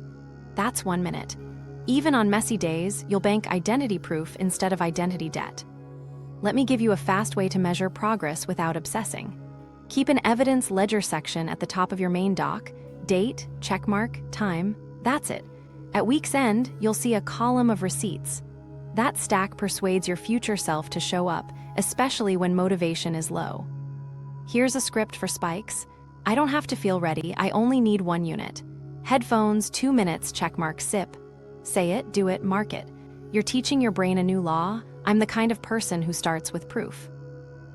That's 1 minute. Even on messy days, you'll bank identity proof instead of identity debt. Let me give you a fast way to measure progress without obsessing. Keep an evidence ledger section at the top of your main doc: date, checkmark, time. That's it. At week's end, you'll see a column of receipts. That stack persuades your future self to show up, especially when motivation is low. Here's a script for spikes. I don't have to feel ready, I only need 1 unit. Headphones, 2 minutes, checkmark, sip. Say it, do it, mark it. You're teaching your brain a new law: I'm the kind of person who starts with proof.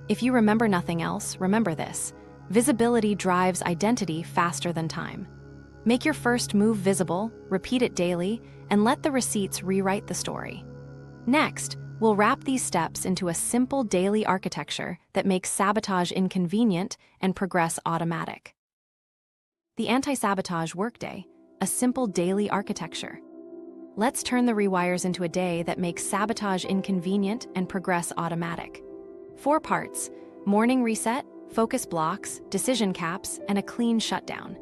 If you remember nothing else, remember this: visibility drives identity faster than time. Make your first move visible, repeat it daily, and let the receipts rewrite the story. Next, we'll wrap these steps into a simple daily architecture that makes sabotage inconvenient and progress automatic. The Anti-Sabotage Workday, a simple daily architecture. Let's turn the rewires into a day that makes sabotage inconvenient and progress automatic. 4 parts: morning reset, focus blocks, decision caps, and a clean shutdown.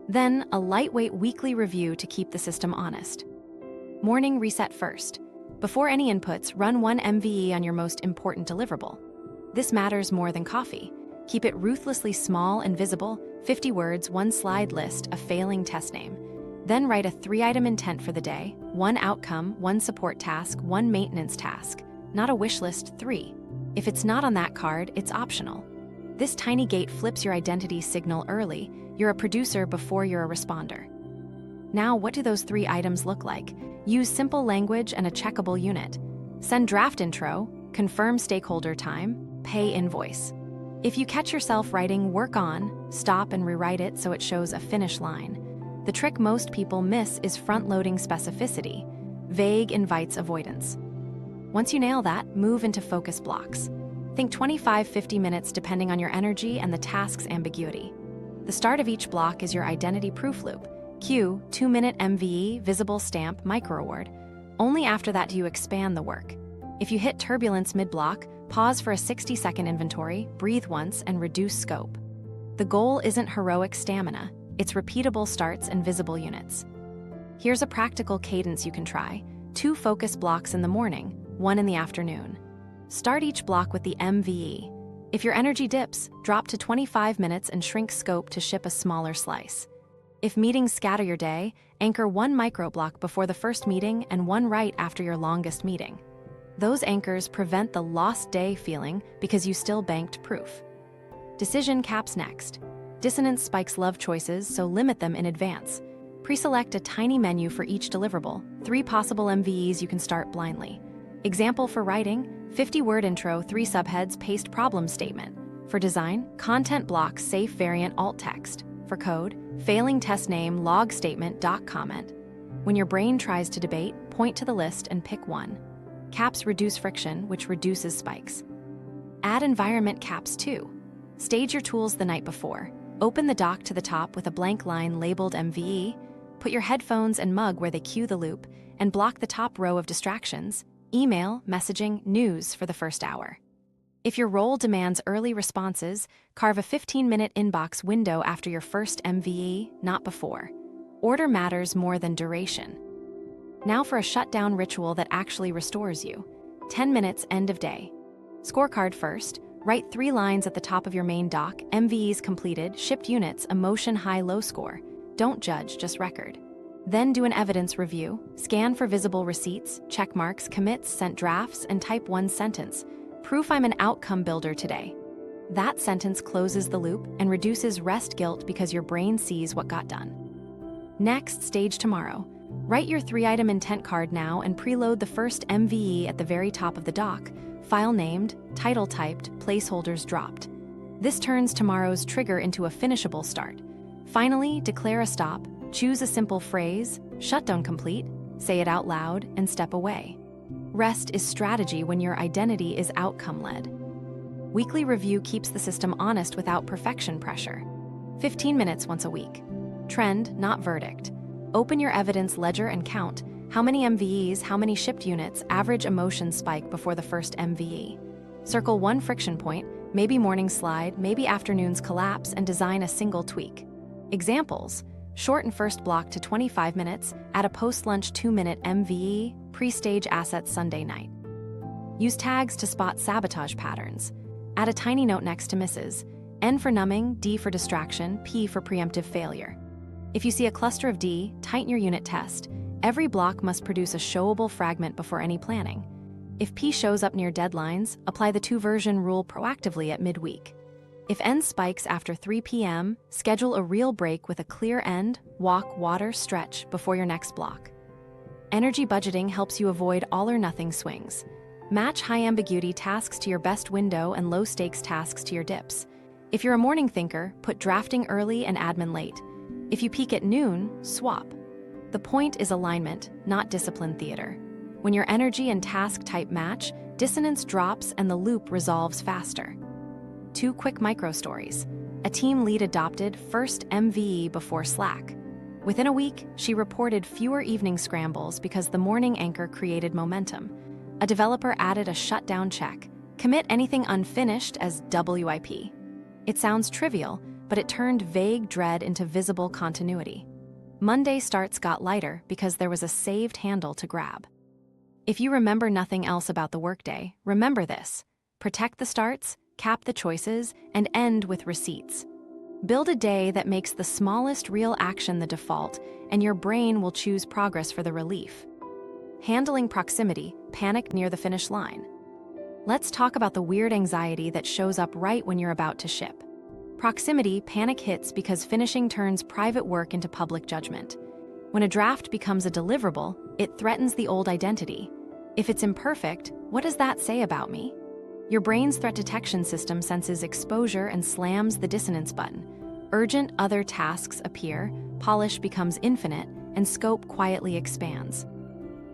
Then, a lightweight weekly review to keep the system honest. Morning reset first. Before any inputs, run 1 MVE on your most important deliverable. This matters more than coffee. Keep it ruthlessly small and visible: 50 words, 1 slide list, a failing test name. Then write a 3-item intent for the day: 1 outcome, 1 support task, 1 maintenance task. Not a wish list, 3. If it's not on that card, it's optional. This tiny gate flips your identity signal early: you're a producer before you're a responder. Now, what do those 3 items look like? Use simple language and a checkable unit. Send draft intro, confirm stakeholder time, pay invoice. If you catch yourself writing "work on," stop and rewrite it so it shows a finish line. The trick most people miss is front-loading specificity. Vague invites avoidance. Once you nail that, move into focus blocks. Think 25-50 minutes depending on your energy and the task's ambiguity. The start of each block is your identity proof loop. Cue, 2-minute MVE, visible stamp, micro reward. Only after that do you expand the work. If you hit turbulence mid-block, pause for a 60-second inventory, breathe once, and reduce scope. The goal isn't heroic stamina, it's repeatable starts and visible units. Here's a practical cadence you can try: 2 focus blocks in the morning, 1 in the afternoon. Start each block with the MVE. If your energy dips, drop to 25 minutes and shrink scope to ship a smaller slice. If meetings scatter your day, anchor 1 micro block before the first meeting and 1 right after your longest meeting. Those anchors prevent the lost day feeling because you still banked proof. Decision caps next. Dissonance spikes love choices, so limit them in advance. Pre-select a tiny menu for each deliverable, 3 possible MVEs you can start blindly. Example for writing: 50-word intro, 3 subheads, paste problem statement. For design, content block, safe variant alt text. For code, failing test name, log statement, doc comment. When your brain tries to debate, point to the list and pick 1. Caps reduce friction, which reduces spikes. Add environment caps too. Stage your tools the night before. Open the doc to the top with a blank line labeled MVE, put your headphones and mug where they cue the loop, and block the top row of distractions: email, messaging, news for the first hour. If your role demands early responses, carve a 15-minute inbox window after your first MVE, not before. Order matters more than duration. Now for a shutdown ritual that actually restores you. 10 minutes, end of day. Scorecard first. Write 3 lines at the top of your main doc: MVEs completed, shipped units, emotion high-low score. Don't judge, just record. Then do an evidence review. Scan for visible receipts, check marks, commits, sent drafts, and type 1 sentence: proof I'm an outcome builder today. That sentence closes the loop and reduces rest guilt because your brain sees what got done. Next, stage tomorrow. Write your 3-item intent card now and preload the first MVE at the very top of the doc. File named, title typed, placeholders dropped. This turns tomorrow's trigger into a finishable start. Finally, declare a stop, choose a simple phrase, shutdown complete, say it out loud, and step away. Rest is strategy when your identity is outcome-led. Weekly review keeps the system honest without perfection pressure. 15 minutes once a week. Trend, not verdict. Open your evidence ledger and count. How many MVEs, how many shipped units, average emotion spike before the first MVE. Circle one friction point, maybe morning slide, maybe afternoon's collapse, and design a single tweak. Examples: shorten first block to 25 minutes, add a post-lunch 2-minute MVE, pre-stage assets Sunday night. Use tags to spot sabotage patterns. Add a tiny note next to misses. N for numbing, D for distraction, P for preemptive failure. If you see a cluster of D, tighten your unit test. Every block must produce a showable fragment before any planning. If P shows up near deadlines, apply the 2-version rule proactively at midweek. If N spikes after 3 p.m., schedule a real break with a clear end, walk, water, stretch before your next block. Energy budgeting helps you avoid all-or-nothing swings. Match high-ambiguity tasks to your best window and low-stakes tasks to your dips. If you're a morning thinker, put drafting early and admin late. If you peak at noon, swap. The point is alignment, not discipline theater. When your energy and task type match, dissonance drops and the loop resolves faster. 2 quick micro-stories. A team lead adopted first MVE before Slack. Within a week, she reported fewer evening scrambles because the morning anchor created momentum. A developer added a shutdown check. Commit anything unfinished as WIP. It sounds trivial, but it turned vague dread into visible continuity. Monday starts got lighter because there was a saved handle to grab. If you remember nothing else about the workday, remember this: protect the starts, cap the choices, and end with receipts. Build a day that makes the smallest real action the default, and your brain will choose progress for the relief. Handling proximity, panic near the finish line. Let's talk about the weird anxiety that shows up right when you're about to ship. Proximity, panic hits because finishing turns private work into public judgment. When a draft becomes a deliverable, it threatens the old identity. If it's imperfect, what does that say about me? Your brain's threat detection system senses exposure and slams the dissonance button. Urgent other tasks appear, polish becomes infinite, and scope quietly expands.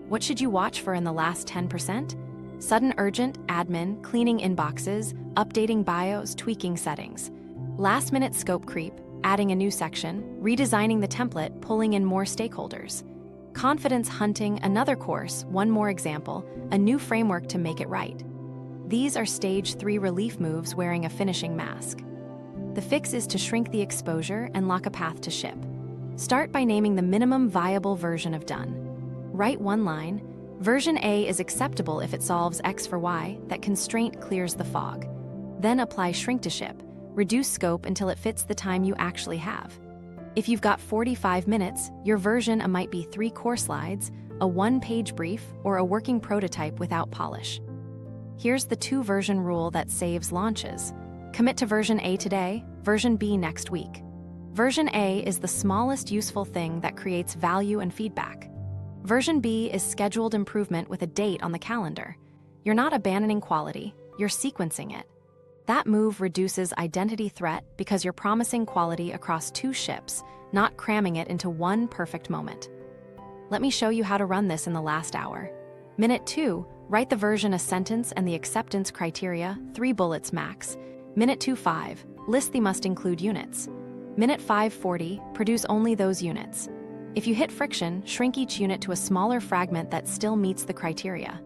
What should you watch for in the last 10%? Sudden urgent, admin, cleaning inboxes, updating bios, tweaking settings. Last-minute scope creep, adding a new section, redesigning the template, pulling in more stakeholders. Confidence hunting, another course, one more example, a new framework to make it right. These are stage 3 relief moves wearing a finishing mask. The fix is to shrink the exposure and lock a path to ship. Start by naming the minimum viable version of done. Write one line: version A is acceptable if it solves X for Y, that constraint clears the fog. Then apply shrink to ship. Reduce scope until it fits the time you actually have. If you've got 45 minutes, your version might be 3 core slides, a 1-page brief, or a working prototype without polish. Here's the 2-version rule that saves launches. Commit to version A today, version B next week. Version A is the smallest useful thing that creates value and feedback. Version B is scheduled improvement with a date on the calendar. You're not abandoning quality, you're sequencing it. That move reduces identity threat because you're promising quality across 2 ships, not cramming it into one perfect moment. Let me show you how to run this in the last hour. Minute 2, write the version a sentence and the acceptance criteria, 3 bullets max. Minute 2:5, list the must include units. Minute 5:40, produce only those units. If you hit friction, shrink each unit to a smaller fragment that still meets the criteria.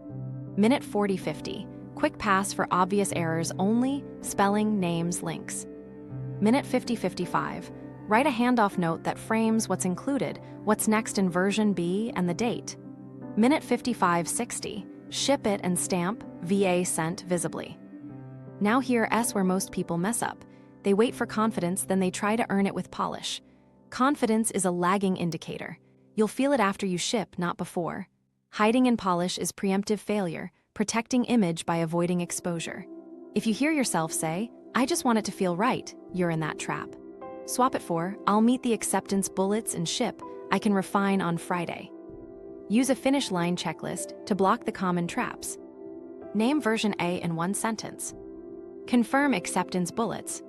Minute 40:50, quick pass for obvious errors only, spelling, names, links. Minute 50:55, write a handoff note that frames what's included, what's next in version B, and the date. Minute 55:60, ship it and stamp, VA sent visibly. Now here's where most people mess up. They wait for confidence, then they try to earn it with polish. Confidence is a lagging indicator. You'll feel it after you ship, not before. Hiding in polish is preemptive failure, protecting image by avoiding exposure. If you hear yourself say, "I just want it to feel right," you're in that trap. Swap it for, "I'll meet the acceptance bullets and ship, I can refine on Friday." Use a finish line checklist to block the common traps. Name version A in one sentence. Confirm acceptance bullets.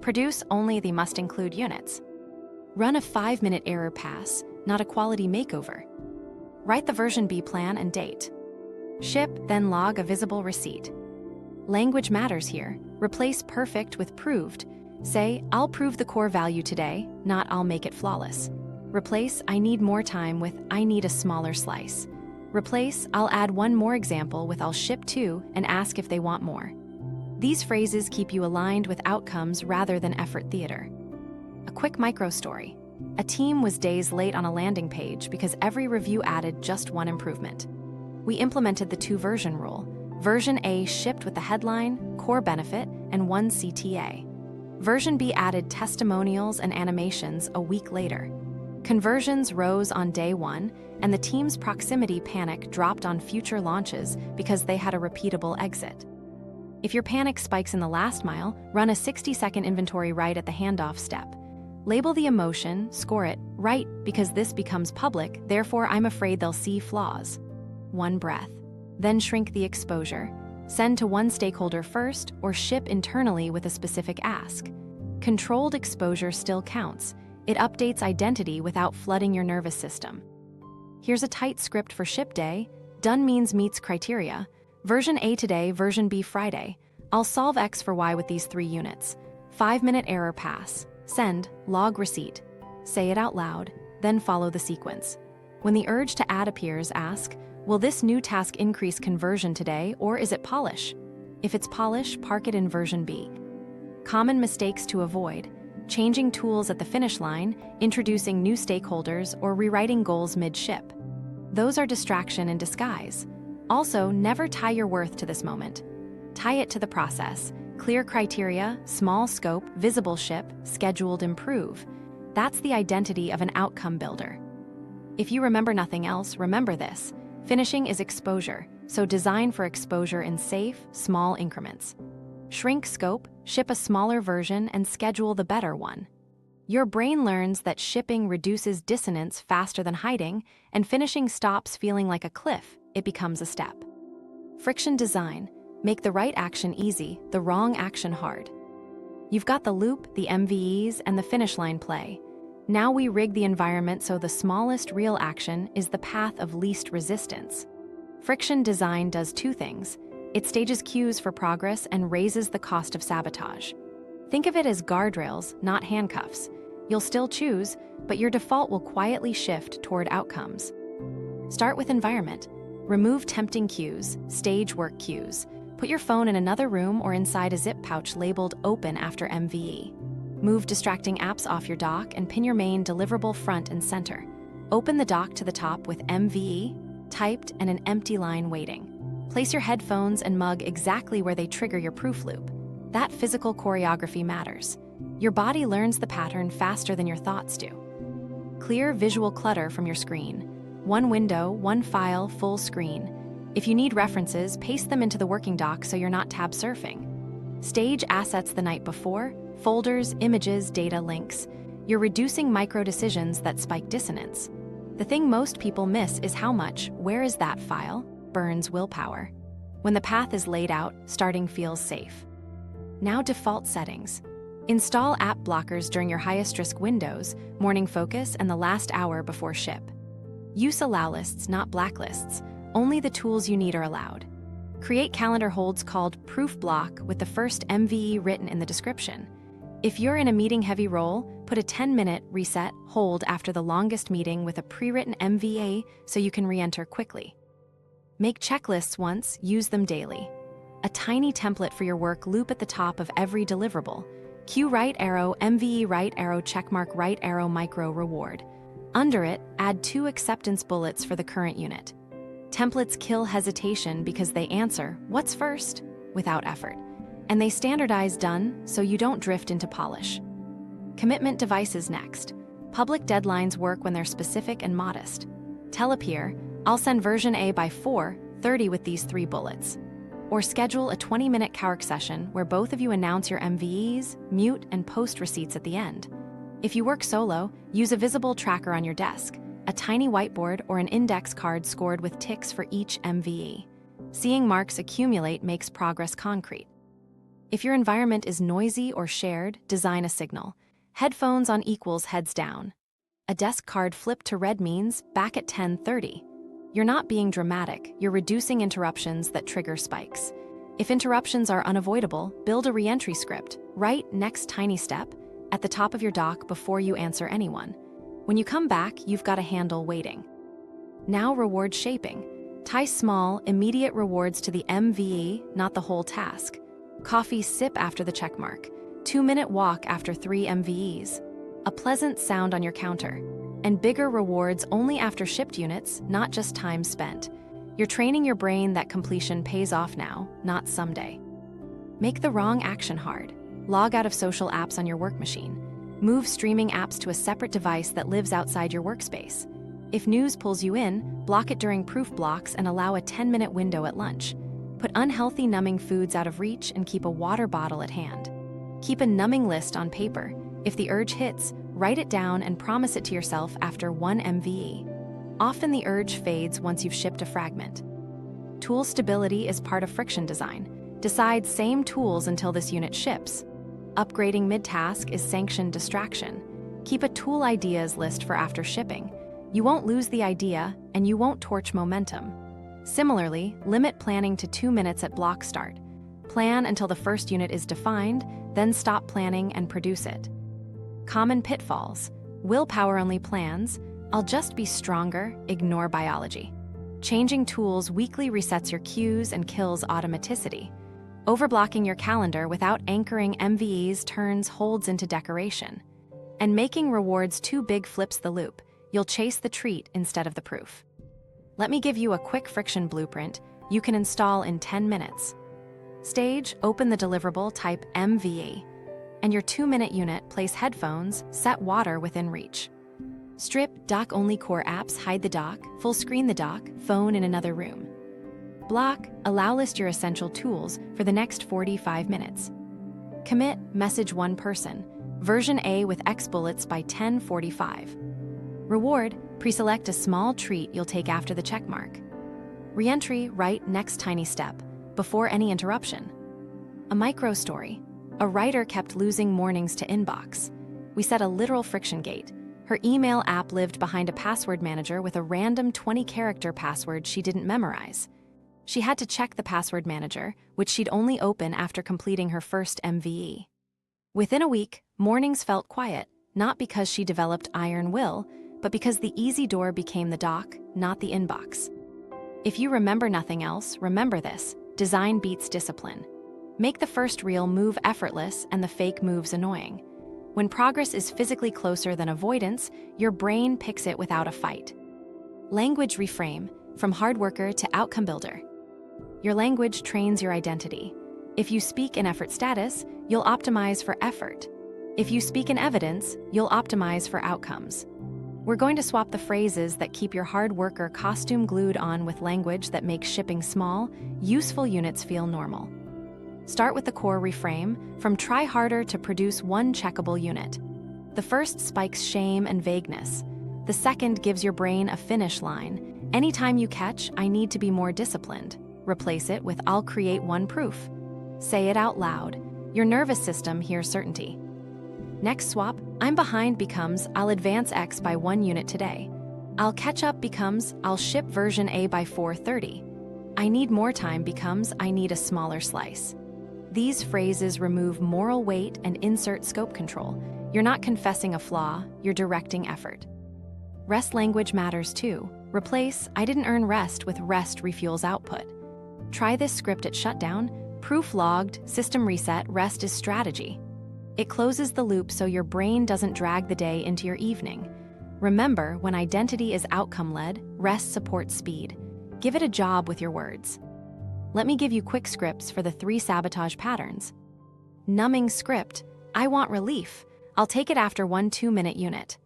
Produce only the must include units. Run a 5-minute error pass, not a quality makeover. Write the version B plan and date. Ship, then log a visible receipt. Language matters here. Replace perfect with proved. Say, I'll prove the core value today, not I'll make it flawless. Replace I need more time with I need a smaller slice. Replace I'll add one more example with I'll ship to and ask if they want more. These phrases keep you aligned with outcomes rather than effort theater. A quick micro story. A team was days late on a landing page because every review added just one improvement. We implemented the 2-version rule. Version A shipped with the headline, core benefit, and 1 CTA. Version B added testimonials and animations a week later. Conversions rose on day 1, and the team's proximity panic dropped on future launches because they had a repeatable exit. If your panic spikes in the last mile, run a 60-second inventory right at the handoff step. Label the emotion, score it, right, because this becomes public, therefore I'm afraid they'll see flaws. 1 breath. Then shrink the exposure. Send to one stakeholder first or ship internally with a specific ask. Controlled exposure still counts. It updates identity without flooding your nervous system. Here's a tight script for ship day. Done means meets criteria. Version A today, version B Friday. I'll solve X for Y with these 3 units. 5-minute error pass. Send, log receipt. Say it out loud, then follow the sequence. When the urge to add appears, ask, will this new task increase conversion today, or is it polish? If it's polish, park it in version B. Common mistakes to avoid: changing tools at the finish line, introducing new stakeholders, or rewriting goals mid-ship. Those are distraction in disguise. Also, never tie your worth to this moment. Tie it to the process. Clear criteria, small scope, visible ship, scheduled improve. That's the identity of an outcome builder. If you remember nothing else, remember this. Finishing is exposure, so design for exposure in safe, small increments. Shrink scope, ship a smaller version, and schedule the better one. Your brain learns that shipping reduces dissonance faster than hiding, and finishing stops feeling like a cliff, it becomes a step. Friction design. Make the right action easy, the wrong action hard. You've got the loop, the MVEs, and the finish line play. Now we rig the environment so the smallest real action is the path of least resistance. Friction design does 2 things. It stages cues for progress and raises the cost of sabotage. Think of it as guardrails, not handcuffs. You'll still choose, but your default will quietly shift toward outcomes. Start with environment. Remove tempting cues, stage work cues. Put your phone in another room or inside a zip pouch labeled Open after MVE. Move distracting apps off your dock and pin your main deliverable front and center. Open the dock to the top with MVE, typed, and an empty line waiting. Place your headphones and mug exactly where they trigger your proof loop. That physical choreography matters. Your body learns the pattern faster than your thoughts do. Clear visual clutter from your screen. 1 window, 1 file, full screen. If you need references, paste them into the working doc so you're not tab surfing. Stage assets the night before, folders, images, data, links. You're reducing micro decisions that spike dissonance. The thing most people miss is how much, where is that file, burns willpower. When the path is laid out, starting feels safe. Now default settings. Install app blockers during your highest risk windows, morning focus, and the last hour before ship. Use allow lists, not blacklists. Only the tools you need are allowed. Create calendar holds called proof block with the first MVE written in the description. If you're in a meeting-heavy role, put a 10-minute reset hold after the longest meeting with a pre-written MVA so you can re-enter quickly. Make checklists once, use them daily. A tiny template for your work loop at the top of every deliverable. Cue right arrow, MVE right arrow, checkmark right arrow, micro reward. Under it, add 2 acceptance bullets for the current unit. Templates kill hesitation because they answer, what's first? Without effort. And they standardize done so you don't drift into polish. Commitment devices next. Public deadlines work when they're specific and modest. Tell a peer, I'll send version A by 4:30 with these 3 bullets. Or schedule a 20-minute calc session where both of you announce your MVEs, mute, and post receipts at the end. If you work solo, use a visible tracker on your desk, a tiny whiteboard or an index card scored with ticks for each MVE. Seeing marks accumulate makes progress concrete. If your environment is noisy or shared, design a signal. Headphones on equals heads down. A desk card flipped to red means back at 10:30. You're not being dramatic, you're reducing interruptions that trigger spikes. If interruptions are unavoidable, build a re-entry script. Write "next tiny step" at the top of your doc before you answer anyone. When you come back, you've got a handle waiting. Now reward shaping. Tie small, immediate rewards to the MVE, not the whole task. Coffee sip after the checkmark. 2-minute walk after 3 MVEs. A pleasant sound on your counter. And bigger rewards only after shipped units, not just time spent. You're training your brain that completion pays off now, not someday. Make the wrong action hard. Log out of social apps on your work machine. Move streaming apps to a separate device that lives outside your workspace. If news pulls you in, block it during proof blocks and allow a 10-minute window at lunch. Put unhealthy numbing foods out of reach and keep a water bottle at hand. Keep a numbing list on paper. If the urge hits, write it down and promise it to yourself after 1 MVE. Often the urge fades once you've shipped a fragment. Tool stability is part of friction design. Decide same tools until this unit ships. Upgrading mid-task is sanctioned distraction. Keep a tool ideas list for after shipping. You won't lose the idea, and you won't torch momentum. Similarly, limit planning to 2 minutes at block start. Plan until the first unit is defined, then stop planning and produce it. Common pitfalls. Willpower-only plans. I'll just be stronger, ignore biology. Changing tools weekly resets your cues and kills automaticity. Overblocking your calendar without anchoring MVEs turns holds into decoration. And making rewards too big flips the loop. You'll chase the treat instead of the proof. Let me give you a quick friction blueprint you can install in 10 minutes. Stage, open the deliverable, type MVE. And your 2-minute unit, place headphones, set water within reach. Strip, dock-only core apps, hide the dock, full screen the dock, phone in another room. Block, allow list your essential tools for the next 45 minutes. Commit, message one person, version A with X bullets by 10:45. Reward, pre-select a small treat you'll take after the checkmark. Re-entry, write next tiny step, before any interruption. A micro story. A writer kept losing mornings to inbox. We set a literal friction gate. Her email app lived behind a password manager with a random 20-character password she didn't memorize. She had to check the password manager, which she'd only open after completing her first MVE. Within a week, mornings felt quiet, not because she developed iron will, but because the easy door became the dock, not the inbox. If you remember nothing else, remember this: design beats discipline. Make the first real move effortless and the fake moves annoying. When progress is physically closer than avoidance, your brain picks it without a fight. Language reframe, from hard worker to outcome builder. Your language trains your identity. If you speak in effort status, you'll optimize for effort. If you speak in evidence, you'll optimize for outcomes. We're going to swap the phrases that keep your hard worker costume glued on with language that makes shipping small, useful units feel normal. Start with the core reframe, from try harder to produce one checkable unit. The first spikes shame and vagueness. The second gives your brain a finish line. Anytime you catch, I need to be more disciplined. Replace it with I'll create one proof. Say it out loud. Your nervous system hears certainty. Next swap, I'm behind becomes I'll advance X by 1 unit today. I'll catch up becomes I'll ship version A by 4:30. I need more time becomes I need a smaller slice. These phrases remove moral weight and insert scope control. You're not confessing a flaw, you're directing effort. Rest language matters too. Replace I didn't earn rest with rest refuels output. Try this script at shutdown. Proof logged, system reset, rest is strategy. It closes the loop so your brain doesn't drag the day into your evening. Remember, when identity is outcome-led, rest supports speed. Give it a job with your words. Let me give you quick scripts for the 3 sabotage patterns. Numbing script, I want relief. I'll take it after 1 2-minute unit.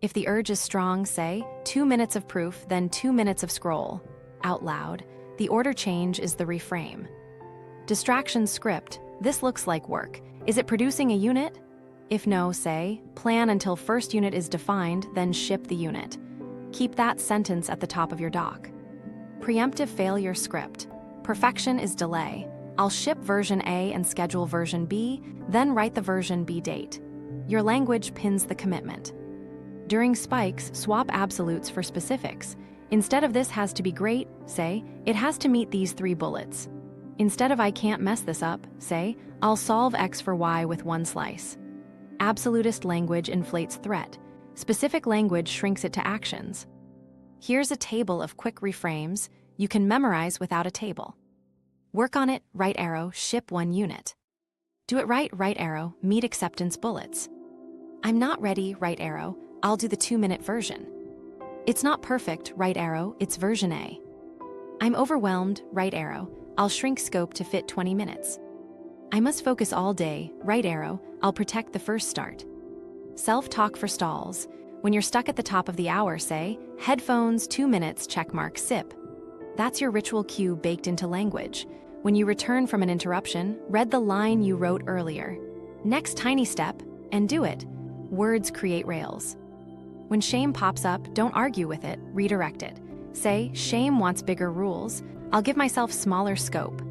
If the urge is strong, say, 2 minutes of proof, then 2 minutes of scroll. Out loud, the order change is the reframe. Distraction script, this looks like work. Is it producing a unit? If no, say, plan until first unit is defined, then ship the unit. Keep that sentence at the top of your doc. Preemptive failure script. Perfection is delay. I'll ship version A and schedule version B, then write the version B date. Your language pins the commitment. During spikes, swap absolutes for specifics. Instead of "this has to be great," say, "it has to meet these 3 bullets." Instead of "I can't mess this up," say, "I'll solve X for Y with 1 slice." Absolutist language inflates threat. Specific language shrinks it to actions. Here's a table of quick reframes you can memorize without a table. Work on it, right arrow, ship 1 unit. Do it right arrow, meet acceptance bullets. I'm not ready, right arrow, I'll do the 2-minute version. It's not perfect, right arrow, it's version A. I'm overwhelmed, right arrow, I'll shrink scope to fit 20 minutes. I must focus all day, right arrow, I'll protect the first start. Self-talk for stalls. When you're stuck at the top of the hour, say, "Headphones, 2 minutes, checkmark, sip." That's your ritual cue baked into language. When you return from an interruption, read the line you wrote earlier. Next tiny step, and do it. Words create rails. When shame pops up, don't argue with it, redirect it. Say, "Shame wants bigger rules. I'll give myself smaller scope."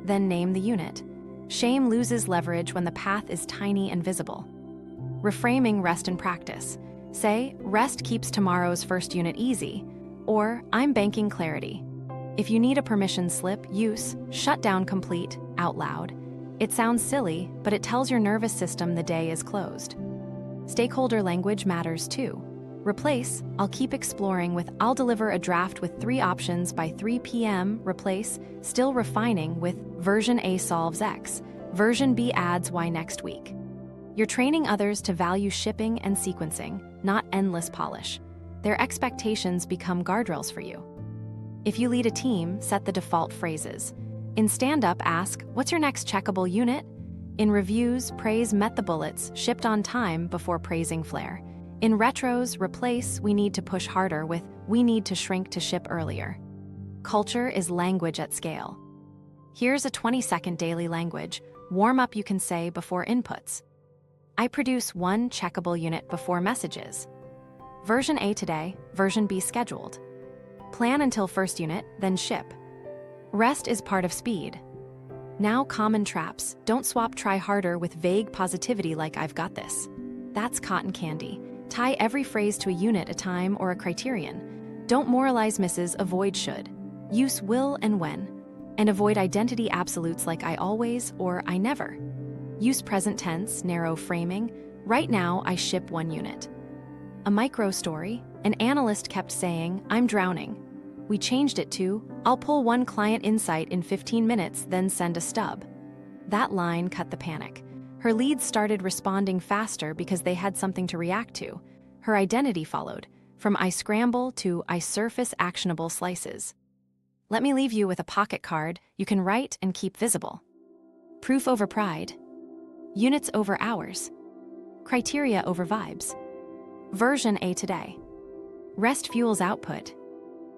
Then name the unit. Shame loses leverage when the path is tiny and visible. Reframing rest in practice. Say, "Rest keeps tomorrow's first unit easy," or "I'm banking clarity." If you need a permission slip, use "shut down complete" out loud. It sounds silly, but it tells your nervous system the day is closed. Stakeholder language matters too. Replace "I'll keep exploring" with "I'll deliver a draft with 3 options by 3 p.m. Replace "still refining" with "version A solves X. Version B adds Y next week." You're training others to value shipping and sequencing, not endless polish. Their expectations become guardrails for you. If you lead a team, set the default phrases. In stand-up, ask, "What's your next checkable unit?" In reviews, praise "met the bullets, shipped on time" before praising flair. In retros, replace "we need to push harder" with "we need to shrink to ship earlier." Culture is language at scale. Here's a 20-second daily language warm-up you can say before inputs. I produce 1 checkable unit before messages. Version A today, version B scheduled. Plan until first unit, then ship. Rest is part of speed. Now common traps. Don't swap "try harder" with vague positivity like "I've got this." That's cotton candy. Tie every phrase to a unit, a time, or a criterion. Don't moralize misses, avoid should. Use will and when. And avoid identity absolutes like "I always" or "I never." Use present tense, narrow framing. Right now, I ship 1 unit. A micro story. An analyst kept saying, "I'm drowning." We changed it to, "I'll pull 1 client insight in 15 minutes, then send a stub." That line cut the panic. Her leads started responding faster because they had something to react to. Her identity followed, from "I scramble" to "I surface actionable slices." Let me leave you with a pocket card you can write and keep visible. Proof over pride. Units over hours. Criteria over vibes. Version A today. Rest fuels output.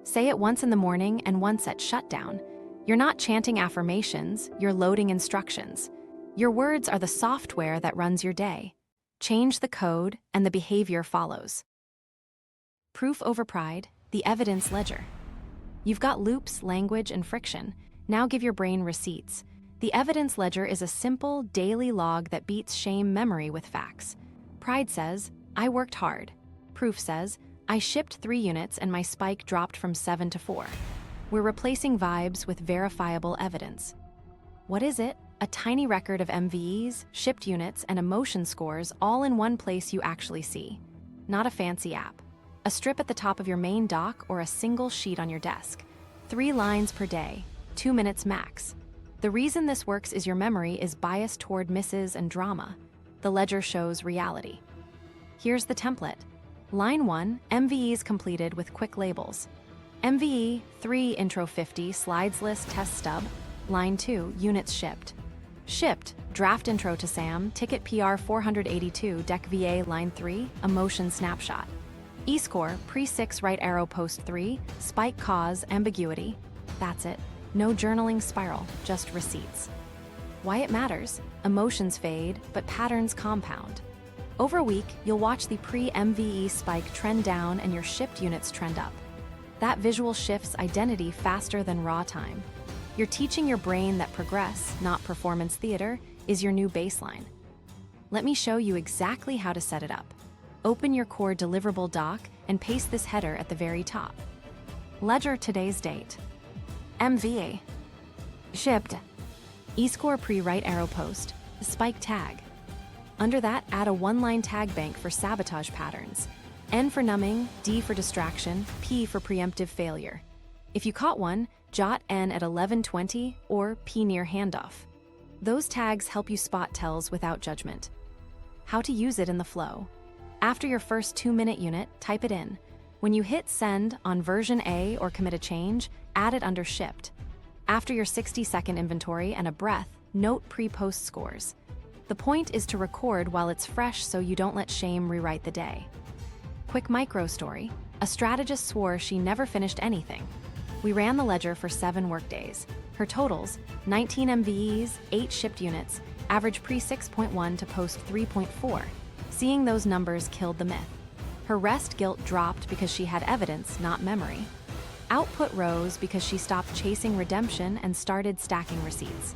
Say it once in the morning and once at shutdown. You're not chanting affirmations, you're loading instructions. Your words are the software that runs your day. Change the code and the behavior follows. Proof over pride, the evidence ledger. You've got loops, language, and friction. Now give your brain receipts. The evidence ledger is a simple, daily log that beats shame memory with facts. Pride says, "I worked hard." Proof says, "I shipped 3 units and my spike dropped from 7 to 4. We're replacing vibes with verifiable evidence. What is it? A tiny record of MVEs, shipped units, and emotion scores all in one place you actually see. Not a fancy app. A strip at the top of your main dock or a single sheet on your desk. 3 lines per day, 2 minutes max. The reason this works is your memory is biased toward misses and drama. The ledger shows reality. Here's the template. Line 1, MVEs completed with quick labels. MVE 3 intro 50 slides list test stub. Line 2, units shipped. Shipped, draft intro to SAM, ticket PR 482, deck VA. Line 3, emotion snapshot. E-score, pre-6 right arrow post 3, spike cause, ambiguity. That's it. No journaling spiral, just receipts. Why it matters? Emotions fade, but patterns compound. Over a week, you'll watch the pre-MVE spike trend down and your shipped units trend up. That visual shifts identity faster than raw time. You're teaching your brain that progress, not performance theater, is your new baseline. Let me show you exactly how to set it up. Open your core deliverable doc and paste this header at the very top. Ledger today's date. MVA. Shipped. E-score pre-right arrow post, spike tag. Under that, add a one-line tag bank for sabotage patterns. N for numbing, D for distraction, P for preemptive failure. If you caught one, jot N at 11:20 or P near handoff. Those tags help you spot tells without judgment. How to use it in the flow. After your first 2-minute unit, type it in. When you hit send on version A or commit a change, add it under shipped. After your 60-second inventory and a breath, note pre-post scores. The point is to record while it's fresh so you don't let shame rewrite the day. Quick micro story. A strategist swore she never finished anything. We ran the ledger for 7 workdays. Her totals, 19 MVEs, 8 shipped units, average pre 6.1 to post 3.4. Seeing those numbers killed the myth. Her rest guilt dropped because she had evidence, not memory. Output rose because she stopped chasing redemption and started stacking receipts.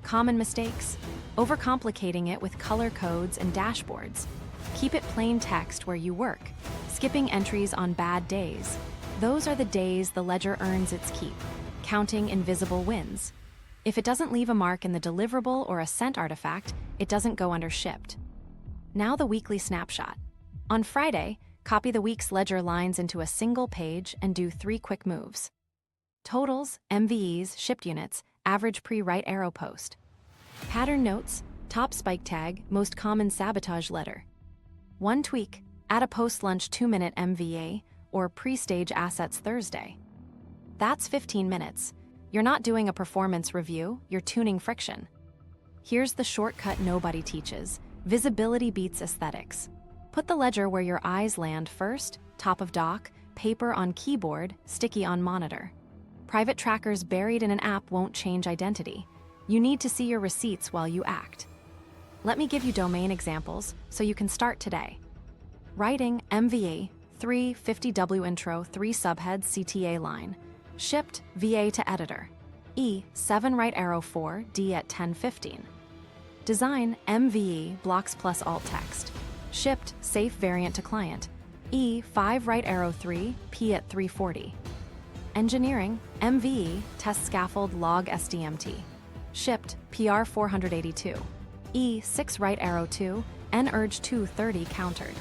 Common mistakes. Overcomplicating it with color codes and dashboards. Keep it plain text where you work. Skipping entries on bad days. Those are the days the ledger earns its keep. Counting invisible wins. If it doesn't leave a mark in the deliverable or a sent artifact, it doesn't go under shipped. Now the weekly snapshot. On Friday, copy the week's ledger lines into a single page and do 3 quick moves. Totals, MVEs, shipped units, average pre-right arrow post. Pattern notes, top spike tag, most common sabotage letter. One tweak, add a post-lunch 2-minute MVA or pre-stage assets Thursday. That's 15 minutes. You're not doing a performance review, you're tuning friction. Here's the shortcut nobody teaches. Visibility beats aesthetics. Put the ledger where your eyes land first, top of dock, paper on keyboard, sticky on monitor. Private trackers buried in an app won't change identity. You need to see your receipts while you act. Let me give you domain examples so you can start today. Writing MVA, 350W intro, 3 subheads CTA line. Shipped VA to editor. E, 7 right arrow 4, D at 10:15. Design MVE blocks plus alt text. Shipped safe variant to client. E, 5 right arrow 3, P at 3:40. Engineering MVE test scaffold log SDMT. Shipped PR 482. E, 6 right arrow 2, N urge 230 countered.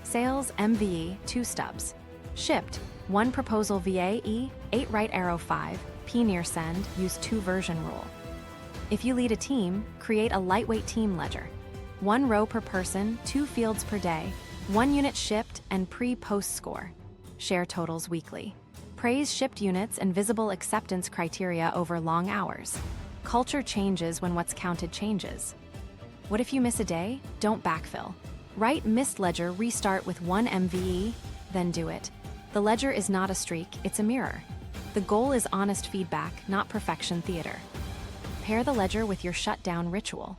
Sales MVE 2 stubs. Shipped 1 proposal VA E, 8 right arrow 5, P near send, use 2 version rule. If you lead a team, create a lightweight team ledger. 1 row per person, 2 fields per day, 1 unit shipped and pre-post score. Share totals weekly. Praise shipped units and visible acceptance criteria over long hours. Culture changes when what's counted changes. What if you miss a day? Don't backfill. Write missed ledger, restart with 1 MVE, then do it. The ledger is not a streak, it's a mirror. The goal is honest feedback, not perfection theater. Pair the ledger with your shutdown ritual.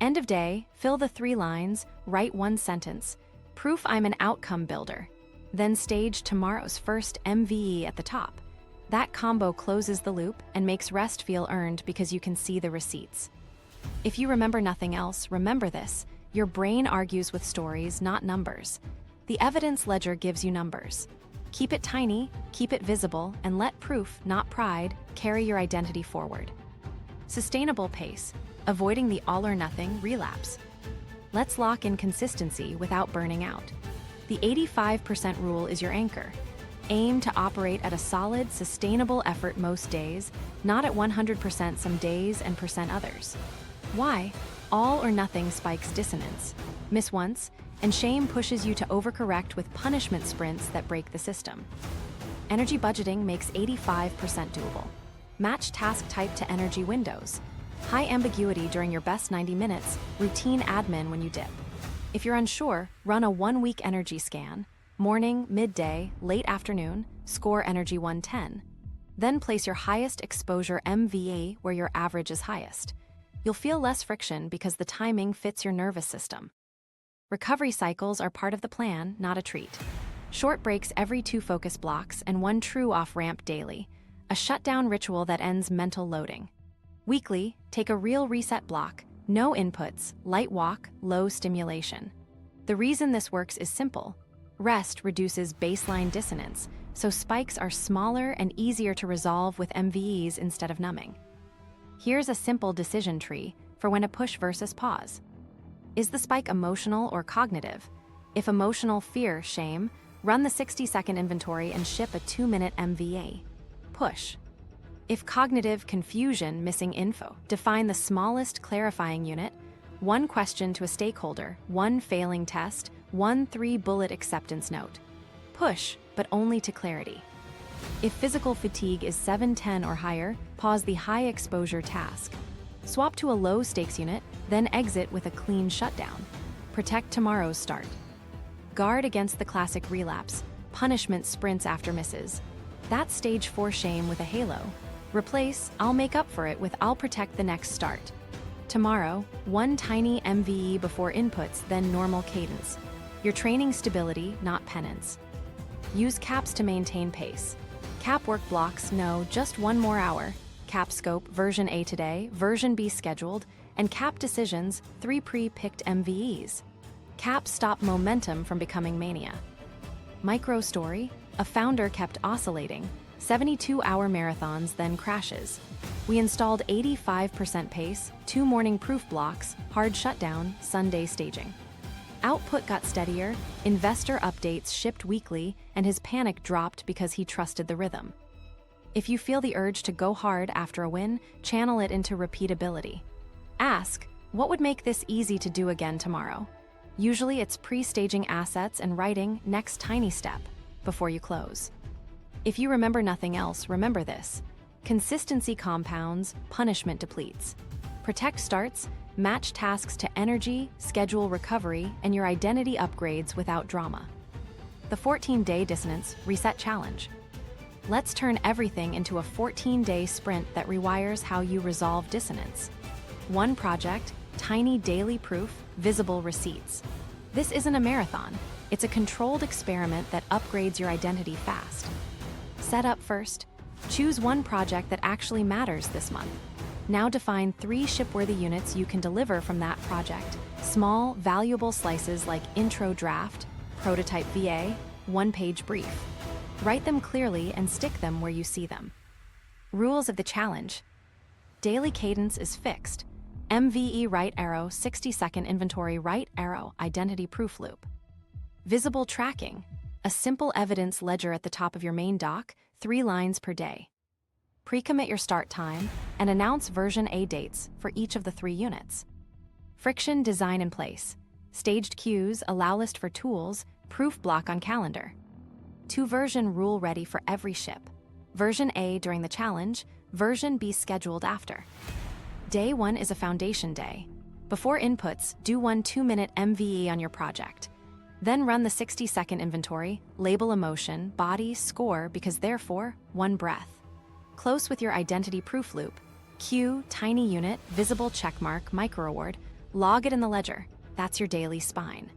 End of day, fill the 3 lines, write 1 sentence. Proof I'm an outcome builder. Then stage tomorrow's first MVE at the top. That combo closes the loop and makes rest feel earned because you can see the receipts. If you remember nothing else, remember this. Your brain argues with stories, not numbers. The evidence ledger gives you numbers. Keep it tiny, keep it visible, and let proof, not pride, carry your identity forward. Sustainable pace, avoiding the all-or-nothing relapse. Let's lock in consistency without burning out. The 85% rule is your anchor. Aim to operate at a solid, sustainable effort most days, not at 100% some days and percent others. Why? All or nothing spikes dissonance. Miss once, and shame pushes you to overcorrect with punishment sprints that break the system. Energy budgeting makes 85% doable. Match task type to energy windows. High ambiguity during your best 90 minutes, routine admin when you dip. If you're unsure, run a 1-week energy scan. Morning, midday, late afternoon, score energy 110. Then place your highest exposure MVA where your average is highest. You'll feel less friction because the timing fits your nervous system. Recovery cycles are part of the plan, not a treat. Short breaks every 2 focus blocks and 1 true off-ramp daily. A shutdown ritual that ends mental loading. Weekly, take a real reset block. No inputs, light walk, low stimulation. The reason this works is simple. Rest reduces baseline dissonance. so spikes are smaller and easier to resolve with MVEs instead of numbing. Here's a simple decision tree for when to push versus pause. Is the spike emotional or cognitive? If emotional, fear, shame, run the 60-second inventory and ship a 2-minute MVE. Push. If cognitive, confusion, missing info, define the smallest clarifying unit, 1 question to a stakeholder, 1 failing test, 1 3-bullet acceptance note. Push, but only to clarity. If physical fatigue is 7-10 or higher, pause the high-exposure task. Swap to a low-stakes unit, then exit with a clean shutdown. Protect tomorrow's start. Guard against the classic relapse, punishment sprints after misses. That's stage 4 shame with a halo. Replace, I'll make up for it with I'll protect the next start. Tomorrow, 1 tiny MVE before inputs, then normal cadence. You're training stability, not penance. Use caps to maintain pace. Cap work blocks, no, just 1 more hour. Cap scope, version A today, version B scheduled, and cap decisions, 3 pre-picked MVEs. Caps stop momentum from becoming mania. Micro story, a founder kept oscillating, 72-hour marathons, then crashes. We installed 85% pace, 2 morning proof blocks, hard shutdown, Sunday staging. Output got steadier, investor updates shipped weekly, and his panic dropped because he trusted the rhythm. If you feel the urge to go hard after a win, channel it into repeatability. Ask, what would make this easy to do again tomorrow? Usually it's pre-staging assets and writing next tiny step before you close. If you remember nothing else, remember this. Consistency compounds, punishment depletes. Protect starts, match tasks to energy, schedule recovery, and your identity upgrades without drama. The 14-day Dissonance Reset Challenge. Let's turn everything into a 14-day sprint that rewires how you resolve dissonance. 1 project, tiny daily proof, visible receipts. This isn't a marathon. It's a controlled experiment that upgrades your identity fast. Set up first. Choose 1 project that actually matters this month. Now define 3 shipworthy units you can deliver from that project. Small, valuable slices like intro draft, prototype VA, 1-page brief. Write them clearly and stick them where you see them. Rules of the challenge. Daily cadence is fixed. MVE right arrow, 60-second inventory right arrow, identity proof loop. Visible tracking. A simple evidence ledger at the top of your main doc, 3 lines per day. Pre-commit your start time and announce version A dates for each of the 3 units. Friction design in place. Staged queues, allow list for tools, proof block on calendar. 2 version rule ready for every ship. Version A during the challenge, version B scheduled after. Day 1 is a foundation day. Before inputs, do 1 2-minute MVE on your project. Then run the 60-second inventory, label emotion, body, score, because therefore, 1 breath. Close with your identity proof loop. Queue, tiny unit, visible checkmark, micro reward, log it in the ledger. That's your daily spine.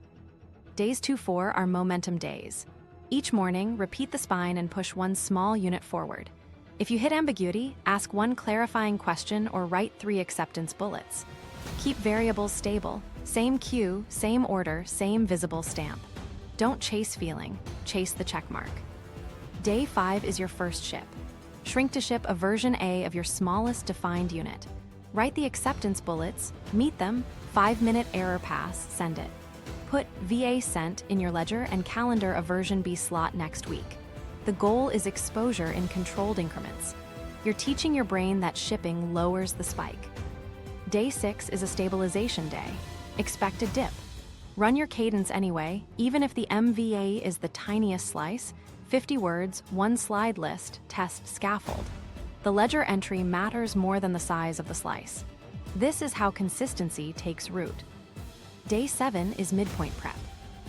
Days 2-4 are momentum days. Each morning, repeat the spine and push 1 small unit forward. If you hit ambiguity, ask 1 clarifying question or write 3 acceptance bullets. Keep variables stable. Same queue, same order, same visible stamp. Don't chase feeling, chase the checkmark. Day 5 is your first ship. Shrink to ship a version A of your smallest defined unit. Write the acceptance bullets, meet them, 5-minute error pass, send it. Put VA sent in your ledger and calendar a version B slot next week. The goal is exposure in controlled increments. You're teaching your brain that shipping lowers the spike. Day 6 is a stabilization day. Expect a dip. Run your cadence anyway, even if the MVA is the tiniest slice, 50 words, 1 slide list, test scaffold. The ledger entry matters more than the size of the slice. This is how consistency takes root. Day 7 is midpoint prep.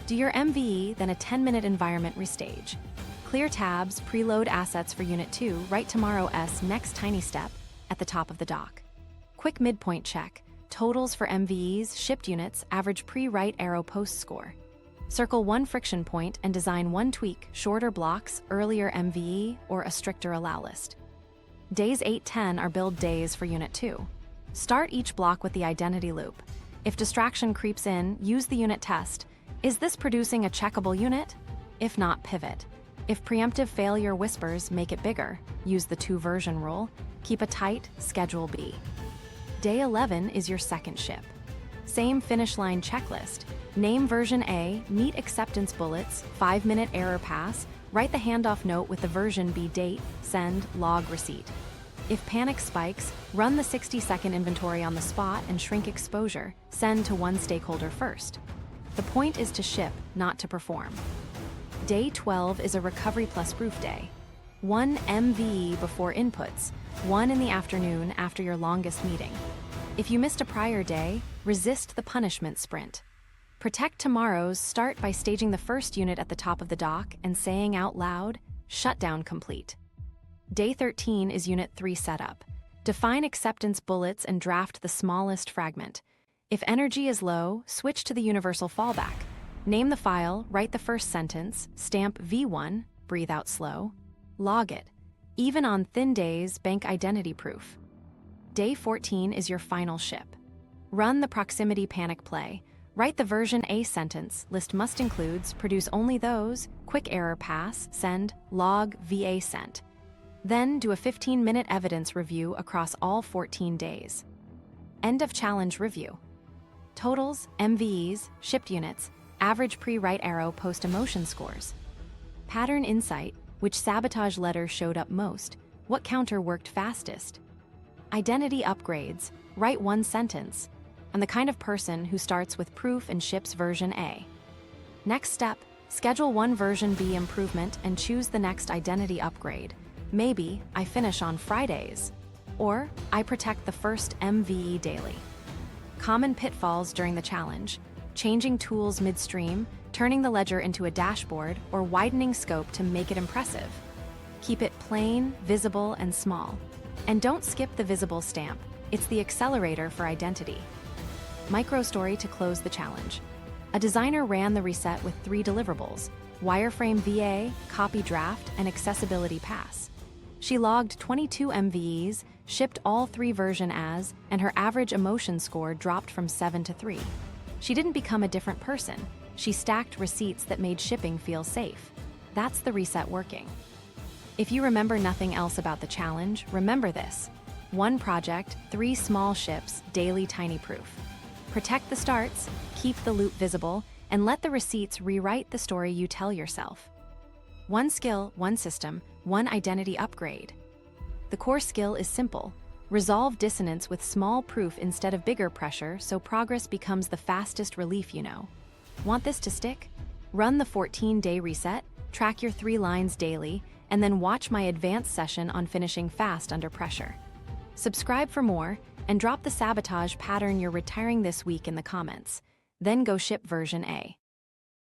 Do your MVE, then a 10-minute environment restage. Clear tabs, preload assets for Unit 2, write tomorrow's next tiny step at the top of the doc. Quick midpoint check, totals for MVEs, shipped units, average pre-write arrow post score. Circle 1 friction point and design 1 tweak, shorter blocks, earlier MVE, or a stricter allow list. Days 8-10 are build days for Unit 2. Start each block with the identity loop. If distraction creeps in, use the unit test. Is this producing a checkable unit? If not, pivot. If preemptive failure whispers, make it bigger. Use the 2-version rule. Keep a tight Schedule B. Day 11 is your second ship. Same finish line checklist. Name version A, meet acceptance bullets, 5-minute error pass, write the handoff note with the version B date, send, log receipt. If panic spikes, run the 60-second inventory on the spot and shrink exposure, send to one stakeholder first. The point is to ship, not to perform. Day 12 is a recovery plus proof day. 1 MVE before inputs, 1 in the afternoon after your longest meeting. If you missed a prior day, resist the punishment sprint. Protect tomorrow's, start by staging the first unit at the top of the dock and saying out loud, shutdown complete. Day 13 is Unit 3 setup. Define acceptance bullets and draft the smallest fragment. If energy is low, switch to the universal fallback. Name the file, write the first sentence, stamp V1, breathe out slow, log it. Even on thin days, bank identity proof. Day 14 is your final ship. Run the proximity panic play. Write the version A sentence, list must includes, produce only those, quick error pass, send, log, VA sent. Then do a 15-minute evidence review across all 14 days. End of challenge review. Totals, MVEs, shipped units, average pre-write arrow post-emotion scores. Pattern insight, which sabotage letter showed up most, what counter worked fastest. Identity upgrades, write 1 sentence. I'm the kind of person who starts with proof and ships version A. Next step, schedule 1 version B improvement and choose the next identity upgrade. Maybe I finish on Fridays, or I protect the first MVE daily. Common pitfalls during the challenge: changing tools midstream, turning the ledger into a dashboard, or widening scope to make it impressive. Keep it plain, visible, and small. And don't skip the visible stamp. It's the accelerator for identity. Micro-story to close the challenge. A designer ran the reset with 3 deliverables: wireframe VA, copy draft, and accessibility pass. She logged 22 MVEs, shipped all 3 version as, and her average emotion score dropped from 7 to 3. She didn't become a different person. She stacked receipts that made shipping feel safe. That's the reset working. If you remember nothing else about the challenge, remember this: 1 project, 3 small ships, daily tiny proof. Protect the starts, keep the loop visible, and let the receipts rewrite the story you tell yourself. 1 skill, 1 system, 1 identity upgrade. The core skill is simple. Resolve dissonance with small proof instead of bigger pressure so progress becomes the fastest relief you know. Want this to stick? Run the 14-day reset, track your 3 lines daily, and then watch my advanced session on finishing fast under pressure. Subscribe for more, and drop the sabotage pattern you're retiring this week in the comments. Then go ship version A.